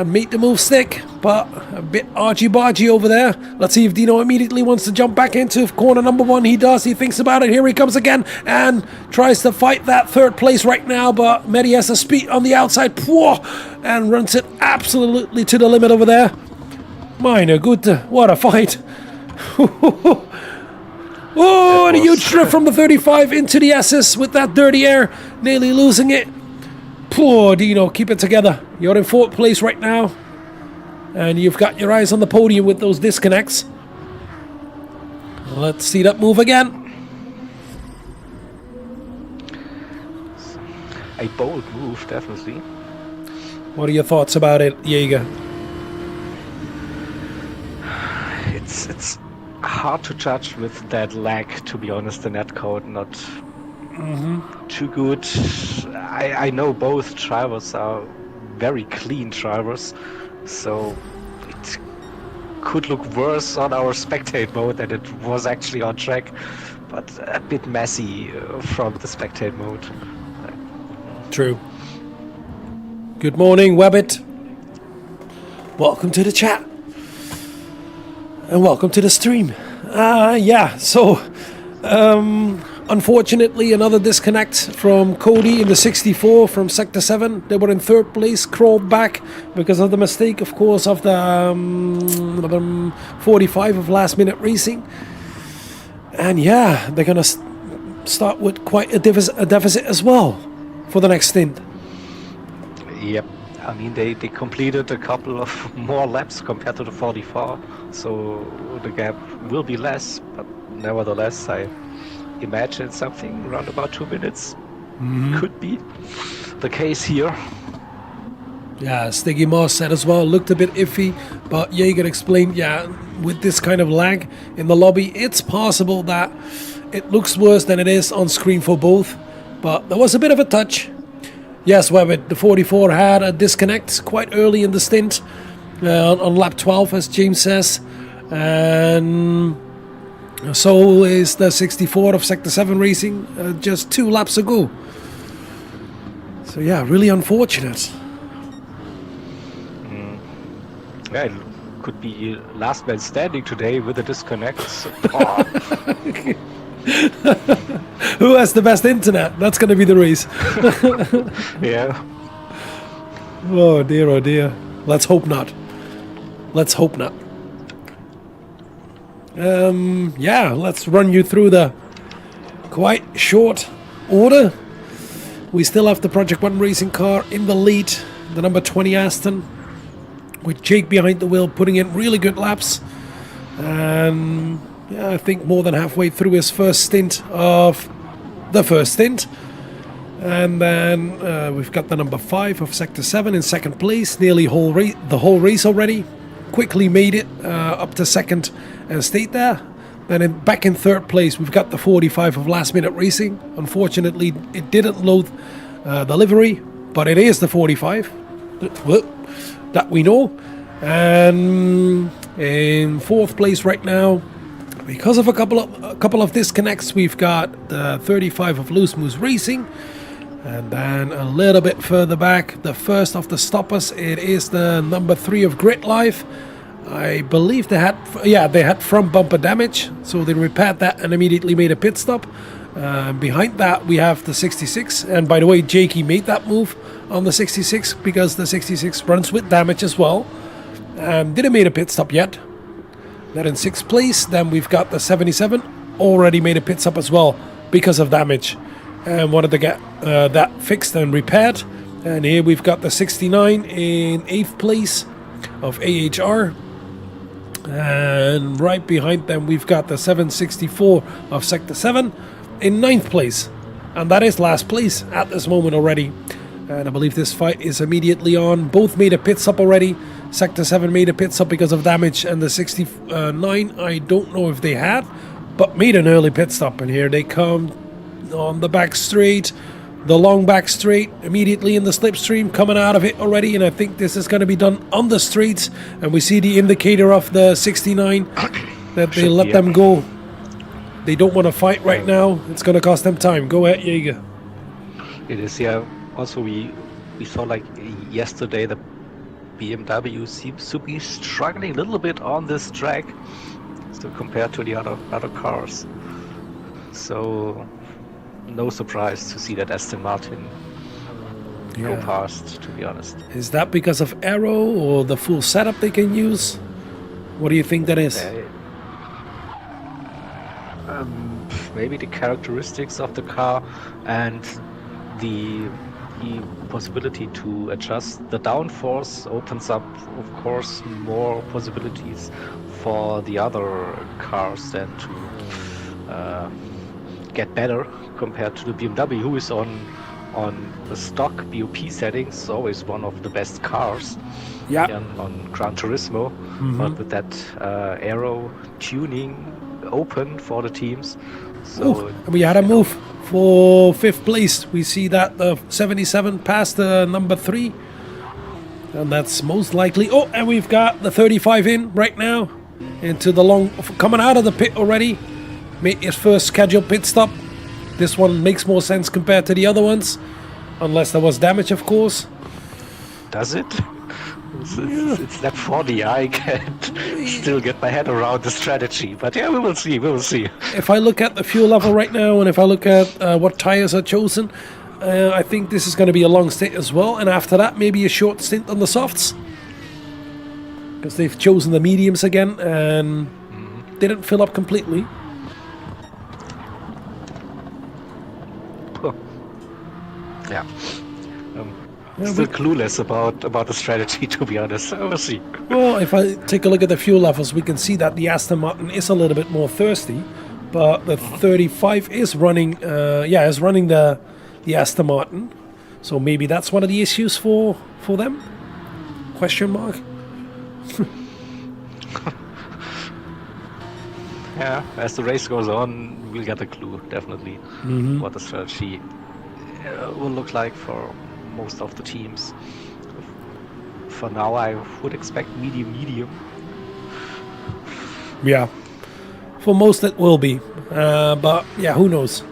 Made the move stick, but a bit argy-bargy over there. Let's see if Dino immediately wants to jump back into corner number 1. He does. He thinks about it. Here he comes again and tries to fight that 3rd place right now, but Mehdi has the speed on the outside and runs it absolutely to the limit over there. Meine Güte, what a fight. Oh, and a huge drift from the 35 into the S's with that dirty air, nearly losing it. Poor Dino, keep it together. You're in 4th place right now. and you've got your eyes on the podium with those disconnects. Let's see that move again. A bold move, definitely. What are your thoughts about it, Jaeger? It's hard to judge with that lag, to be honest. The netcode not too good. I know both drivers are very clean drivers, so it could look worse on our spectate mode than it was actually on track, but a bit messy from the spectate mode. True. Good morning, Webbit. Welcome to the chat. And welcome to the stream. Unfortunately, another disconnect from Cody in the 64 from Sector 7. They were in third place, crawled back because of the mistake, of course, of the 45 of last minute racing. And yeah, they're going to start with quite a deficit as well for the next stint. Yep. I mean, they completed a couple of more laps compared to the 44, so the gap will be less, but nevertheless, I imagine something around about 2 minutes could be the case here. Yeah, Stiggy Moss said as well, looked a bit iffy, but Jaeger explained, with this kind of lag in the lobby, it's possible that it looks worse than it is on screen for both, but there was a bit of a touch. Yes, Webbit, the 44 had a disconnect quite early in the stint on lap 12, as James says. And so is the 64 of Sector 7 Racing just 2 laps ago. So yeah, really unfortunate. Yeah, it could be last man standing today with the disconnects. Who has the best internet? That's going to be the race. Yeah. Oh dear, oh dear. Let's hope not. Let's hope not. Let's run you through the quite short order. We still have the Project 1 racing car in the lead, the number 20 Aston, with Jake behind the wheel putting in really good laps. And yeah, I think more than halfway through his first stint of the first stint. And then we've got the number 5 of Sector 7 in second place, nearly the whole race already. Quickly made it up to second and stayed there. Then back in third place, we've got the 45 of Last Minute Racing. Unfortunately, it didn't load the livery, but it is the 45 that we know. And in fourth place right now, because of a couple of disconnects, we've got the 35 of Loose Moose Racing. And then a little bit further back, the first of the stoppers, it is the number 3 of Grid Life. I believe they had front bumper damage, so they repaired that and immediately made a pit stop. Behind that, we have the 66. And by the way, Jakey made that move on the 66 because the 66 runs with damage as well. Didn't make a pit stop yet. Then in sixth place, then we've got the 77, already made a pit stop as well because of damage. And wanted to get that fixed and repaired. And here we've got the 69 in 8th place of AHR. And right behind them we've got the 764 of Sector 7 in 9th place. And that is last place at this moment already. And I believe this fight is immediately on. Both made a pit stop already. Sector 7 made a pit stop because of damage. And the 69, I don't know if they had, but made an early pit stop. And here they come on the back straight, the long back straight, immediately in the slipstream, coming out of it already. And I think this is going to be done on the streets. And we see the indicator of the 69 that they let them go. They don't want to fight right now. It's going to cost them time. Go ahead, Jaeger. It is, yeah. Also, we saw like yesterday the BMW seems to be struggling a little bit on this track, so compared to the other cars. So no surprise to see that Aston Martin go past, to be honest. Is that because of IRO or the full setup they can use? What do you think that is? Maybe the characteristics of the car and the the possibility to adjust the downforce opens up, of course, more possibilities for the other cars then to get better compared to the BMW, who is on the stock BOP settings, always one of the best cars. Yeah. On Gran Turismo, but with that aero tuning open for the teams. So we had a move for 5th place. We see that the 77 passed the number 3, and that's most likely. Oh, and we've got the 35 in right now into the long, coming out of the pit already. Made his first scheduled pit stop. This one makes more sense compared to the other ones, unless there was damage, of course. Does it? It's that 40. I can't still get my head around the strategy, but yeah, we will see. If I look at the fuel level right now, and if I look at what tires are chosen, I think this is going to be a long stint as well. And after that, maybe a short stint on the softs, because they've chosen the mediums again and didn't fill up completely. Yeah. Still clueless about the strategy, to be honest. We'll see. Well, if I take a look at the fuel levels, we can see that the Aston Martin is a little bit more thirsty, but the 35 is running. Is running the Aston Martin, so maybe that's one of the issues for them. Question mark. Yeah, as the race goes on, we'll get a clue definitely what the strategy will look like for most of the teams. For now, I would expect medium. Yeah, for most it will be, but yeah, who knows?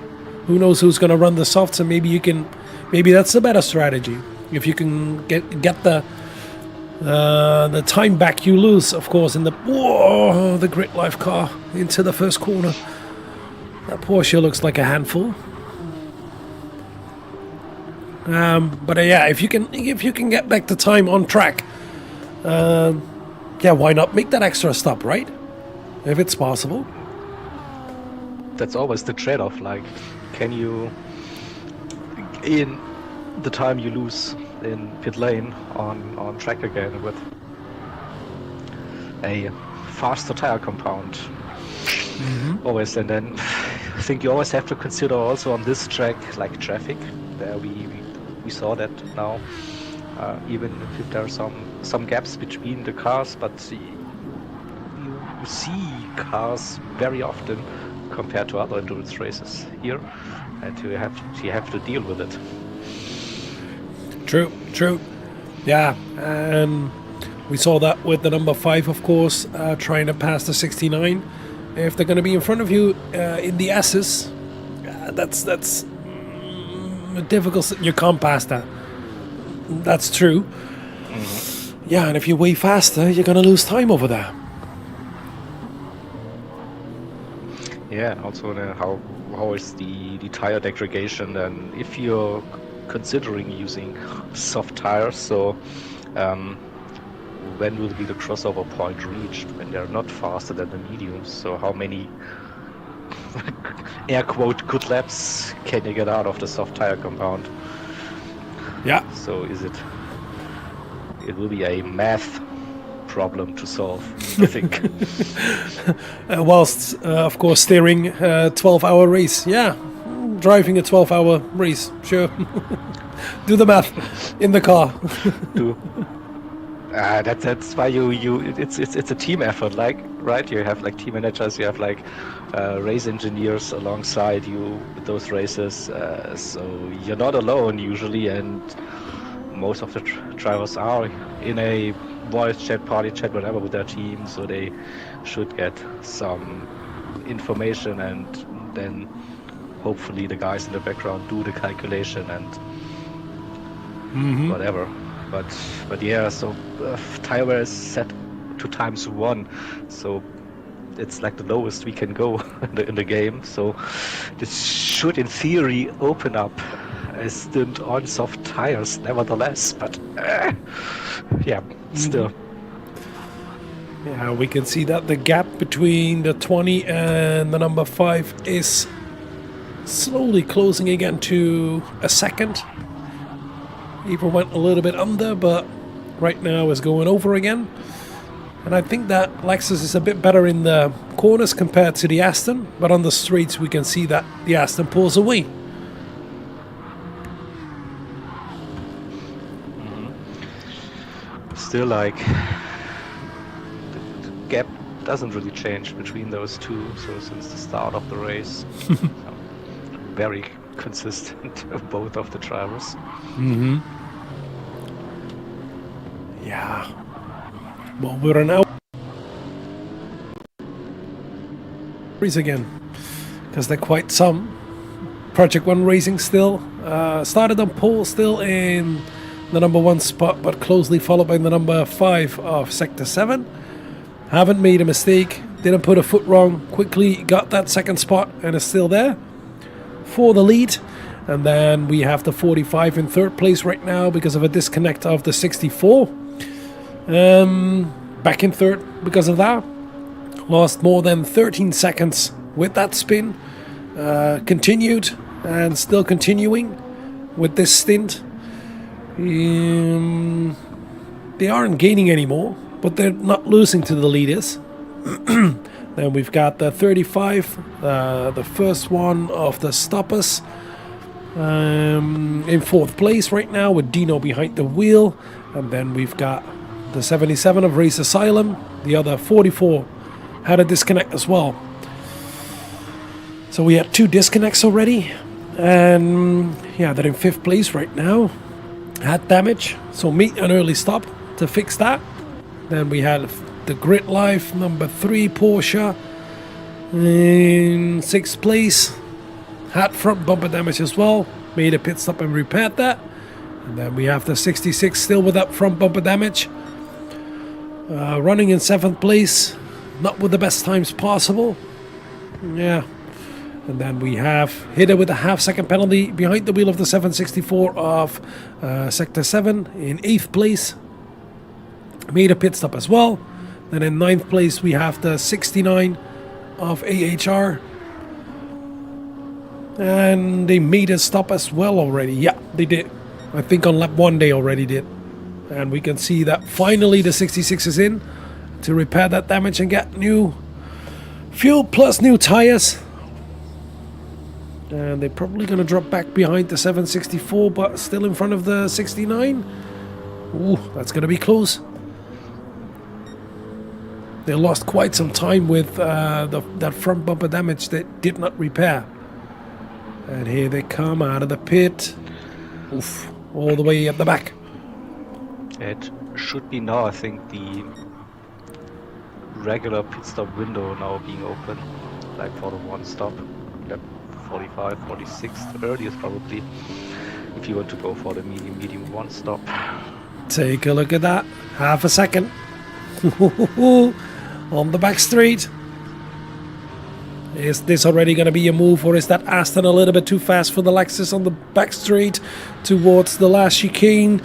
Who knows who's going to run the softs? And maybe that's a better strategy. If you can get the time back you lose, of course, in the Grid Life car into the first corner. That Porsche looks like a handful. But yeah, if you can get back the time on track, why not make that extra stop, right? If it's possible. That's always the trade-off. Like, can you, in the time you lose in pit lane, on track again with a faster tire compound? Always, and then I think you always have to consider also on this track, like traffic. There we saw that now, even if there are some gaps between the cars, but you see cars very often compared to other endurance races here, and you have to deal with it. True. Yeah, and we saw that with the number 5, of course, trying to pass the 69. If they're going to be in front of you in the S's, that's difficult. You can't pass that. That's true. Yeah, and if you're way faster, you're going to lose time over there. Yeah, also how is the tire degradation, and if you're considering using soft tires, so when will be the crossover point reached when they're not faster than the mediums? So how many air quote good laps can you get out of the soft tire compound? Yeah. So it will be a math problem to solve, I think. Whilst of course steering a 12-hour race. Yeah, driving a 12-hour race, sure. Do the math in the car. That's why it's a team effort, like, right? You have like team managers, you have like race engineers alongside you with those races, so you're not alone usually, and most of the drivers are in a voice chat, party chat, whatever, with their team, so they should get some information, and then hopefully the guys in the background do the calculation and whatever. But yeah, so tire wear is set to ×1, so it's like the lowest we can go in the game. So this should, in theory, open up a stint on soft tires, nevertheless. But still. Yeah, we can see that the gap between the 20 and the number 5 is slowly closing again to a second. Even went a little bit under, but right now is going over again. And I think that Lexus is a bit better in the corners compared to the Aston, but on the streets we can see that the Aston pulls away. Still, like, the gap doesn't really change between those two, so since the start of the race. Very consistent, both of the drivers. Yeah. Well, we're an hour again, because they're quite some. Project 1 Racing still started on pole, still in the number 1 spot, but closely followed by the number 5 of Sector 7. Haven't made a mistake, didn't put a foot wrong, quickly got that second spot and is still there for the lead. And then we have the 45 in third place right now because of a disconnect of the 64. Back in third because of that. Lost more than 13 seconds with that spin. Continued and still continuing with this stint. They aren't gaining anymore, but they're not losing to the leaders. Then we've got the 35, the first one of the stoppers, in fourth place right now with Dino behind the wheel. And then we've got the 77 of Race Asylum. The other 44 had a disconnect as well. So we had 2 disconnects already. And yeah, they're in 5th place right now. Had damage, so meet an early stop to fix that. Then we had the Grid Life number 3 Porsche in 6th place. Had front bumper damage as well. Made a pit stop and repaired that. And then we have the 66 still with that front bumper damage. Running in 7th place. Not with the best times possible. Yeah. And then we have hit it with a half-second penalty behind the wheel of the 764 of Sector 7 in 8th place. Made a pit stop as well. Then in 9th place we have the 69 of AHR. And they made a stop as well already. Yeah, they did. I think on lap 1 they already did. And we can see that finally the 66 is in to repair that damage and get new fuel plus new tires. And they're probably going to drop back behind the 764, but still in front of the 69. Ooh, that's going to be close. They lost quite some time with that front bumper damage that did not repair. And here they come out of the pit. Oof, all the way at the back. It should be now, I think, the regular pit stop window now being open, like for the 1 stop. Yep. 45, 46, the earliest probably, if you want to go for the medium 1 stop. Take a look at that. Half a second. On the back straight. Is this already going to be a move, or is that Aston a little bit too fast for the Lexus on the back straight towards the last chicane?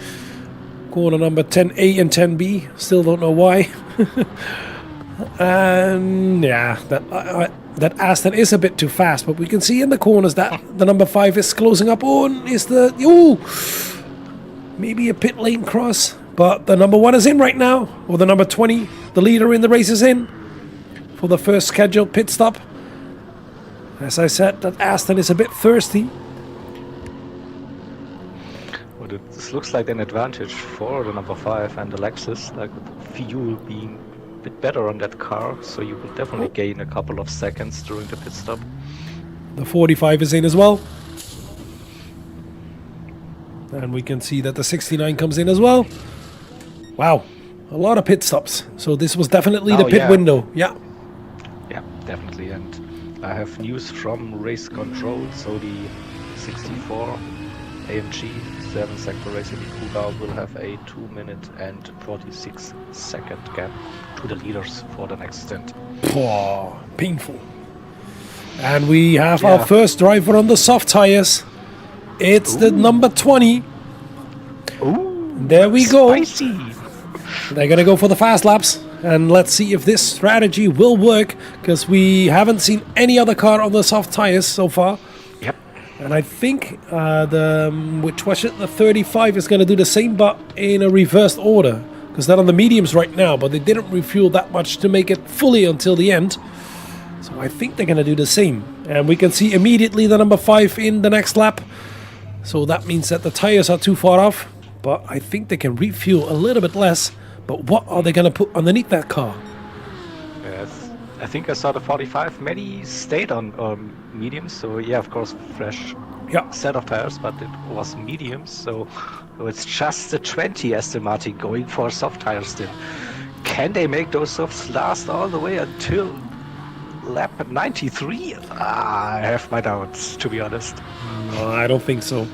Corner number 10A and 10B. Still don't know why. And yeah, that Aston is a bit too fast, but we can see in the corners that the number 5 is closing up. Oh, and is the... Ooh! Maybe a pit lane cross, but the number 1 is in right now, or the number 20, the leader in the race is in for the first scheduled pit stop. As I said, that Aston is a bit thirsty. Well, this looks like an advantage for the number 5 and the Lexus, like with the fuel being bit better on that car, so you will definitely gain a couple of seconds during the pit stop. The 45 is in as well. And we can see that the 69 comes in as well. Wow, a lot of pit stops. So this was definitely the pit window. Yeah. Yeah, definitely. And I have news from race control. So the 64 AMG 7 sector racing Kuga will have a 2-minute and 46-second gap to the leaders for the next stint. Oh, painful. And we have our first driver on the soft tires. It's the number 20. Ooh, there we spicy. Go. They're going to go for the fast laps. And let's see if this strategy will work, because we haven't seen any other car on the soft tires so far. Yep. And I think which was it? The 35 is going to do the same, but in a reversed order. Because they're on the mediums right now, but they didn't refuel that much to make it fully until the end. So I think they're going to do the same. And we can see immediately the number 5 in the next lap. So that means that the tires are too far off. But I think they can refuel a little bit less. But what are they going to put underneath that car? Yes, I think I saw the 45. Many stayed on mediums, so yeah, of course, fresh set of tires, but it was mediums, so it's just the 20 Aston Martin going for soft tires still. Can they make those softs last all the way until lap 93? I have my doubts, to be honest. No, I don't think so.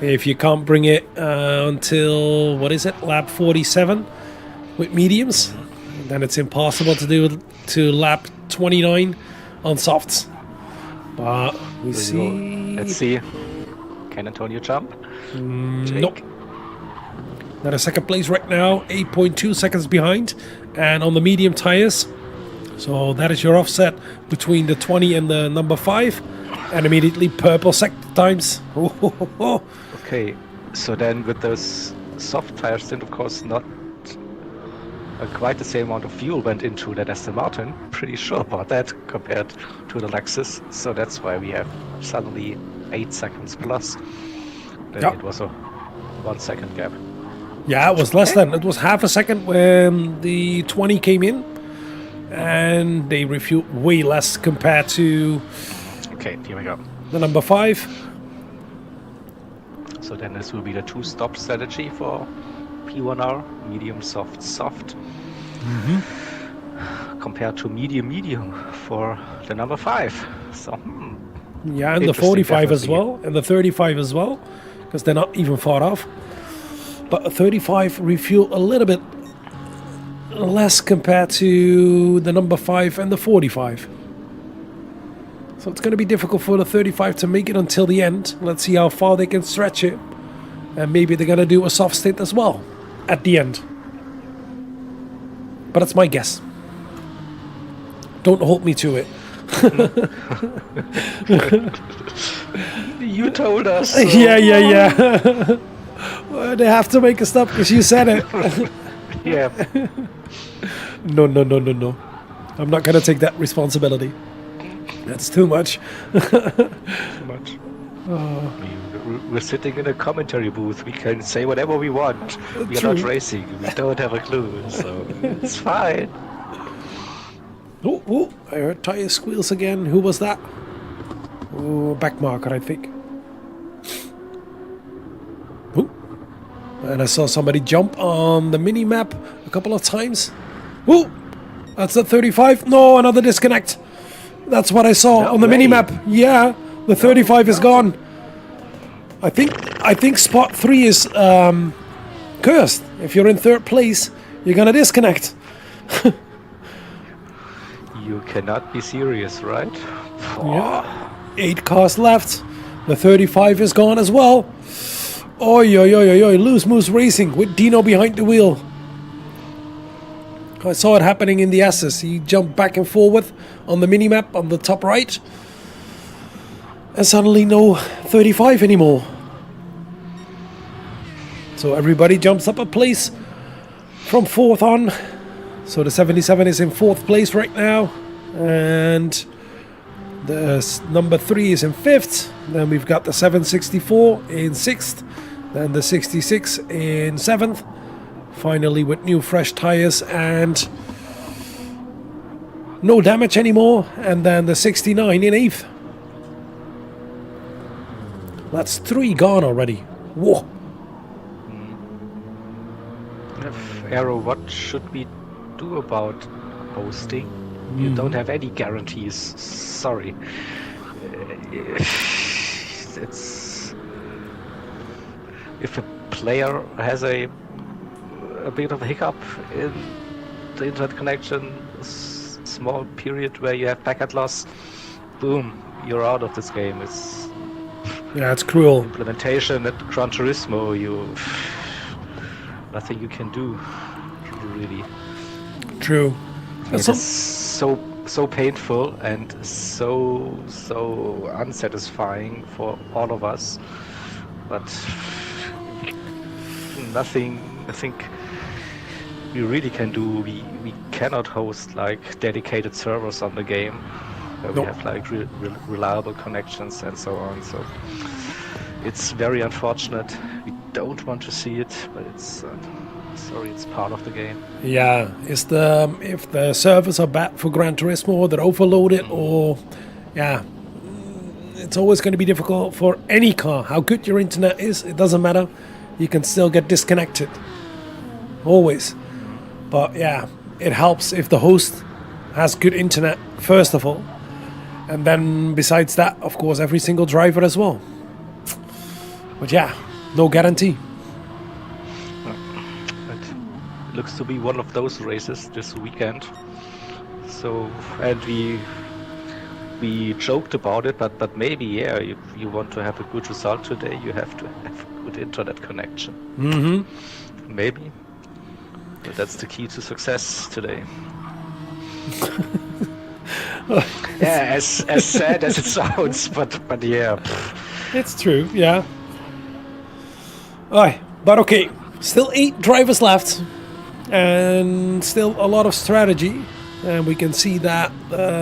If you can't bring it until, what is it, lap 47 with mediums, then it's impossible to do it to lap 29 on softs. But we see... Let's see. Can Antonio jump? Nope. Not a second place right now, 8.2 seconds behind, and on the medium tires. So that is your offset between the 20 and the number 5, and immediately purple sector times. Okay, so then with those soft tires, then of course not quite the same amount of fuel went into that Aston Martin. Pretty sure about that compared to the Lexus. So that's why we have suddenly 8 seconds plus. Then it was a 1 second gap. Yeah, it was less than. It was half a second when the 20 came in. And they refueled way less compared to... Okay, here we go. The number 5. So then this will be the 2-stop strategy for P1R. Medium, soft, soft. Compared to medium for the number 5. So, yeah, and the 45 as well, and the 35 as well, because they're not even far off. But a 35 refuel a little bit less compared to the number 5 and the 45. So it's going to be difficult for the 35 to make it until the end. Let's see how far they can stretch it. And maybe they're going to do a soft stint as well at the end. But that's my guess. Don't hold me to it. You told us. So. Yeah. Well, they have to make a stop because you said it. Yeah. No. I'm not going to take that responsibility. That's too much. Too much. We're sitting in a commentary booth. We can say whatever we want. We are not racing. We don't have a clue, so it's fine. Oh, I heard tire squeals again. Who was that? Oh, back marker, I think. Oh, and I saw somebody jump on the mini map a couple of times. Oh, that's the 35. No, another disconnect. That's what I saw on the mini map. Yeah, the 35 is gone. I think spot 3 is cursed. If you're in 3rd place, you're gonna disconnect. You cannot be serious, right? Yeah. 8 cars left. The 35 is gone as well. Oi, Loose Moose Racing with Dino behind the wheel. I saw it happening in the S's. He jumped back and forward on the minimap on the top right. And suddenly no 35 anymore. So everybody jumps up a place from 4th on. So the 77 is in 4th place right now. And the number 3 is in 5th. Then we've got the 764 in 6th. Then the 66 in 7th. Finally with new fresh tires and no damage anymore. And then the 69 in 8th. That's 3 gone already. Whoa. IRO, what should we do about hosting? You don't have any guarantees. Sorry. It's if a player has a bit of a hiccup in the internet connection, small period where you have packet loss, boom, you're out of this game. It's cruel. Implementation at Gran Turismo, nothing you can do, really. True. It's so so painful and so unsatisfying for all of us. But nothing, I think we really can do. We cannot host like dedicated servers on the game where we Nope. have like reliable connections and so on. So it's very unfortunate. We don't want to see it, but it's sorry, it's part of the game. Yeah, if the servers are bad for Gran Turismo, or they're overloaded, or yeah, it's always going to be difficult for any car. How good your internet is, it doesn't matter. You can still get disconnected. Always. But yeah, it helps if the host has good internet, first of all. And then besides that, of course, every single driver as well. But yeah, no guarantee. It looks to be one of those races this weekend. So, and we joked about it, but maybe, yeah, if you want to have a good result today, you have to have a good internet connection. Mm-hmm. Maybe. But that's the key to success today. Yeah, as sad as it sounds, but yeah. It's true, yeah. Aye, but okay, still 8 drivers left, and still a lot of strategy. And we can see that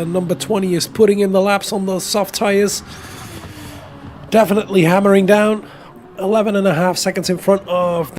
number 20 is putting in the laps on the soft tires. Definitely hammering down. 11.5 seconds in front of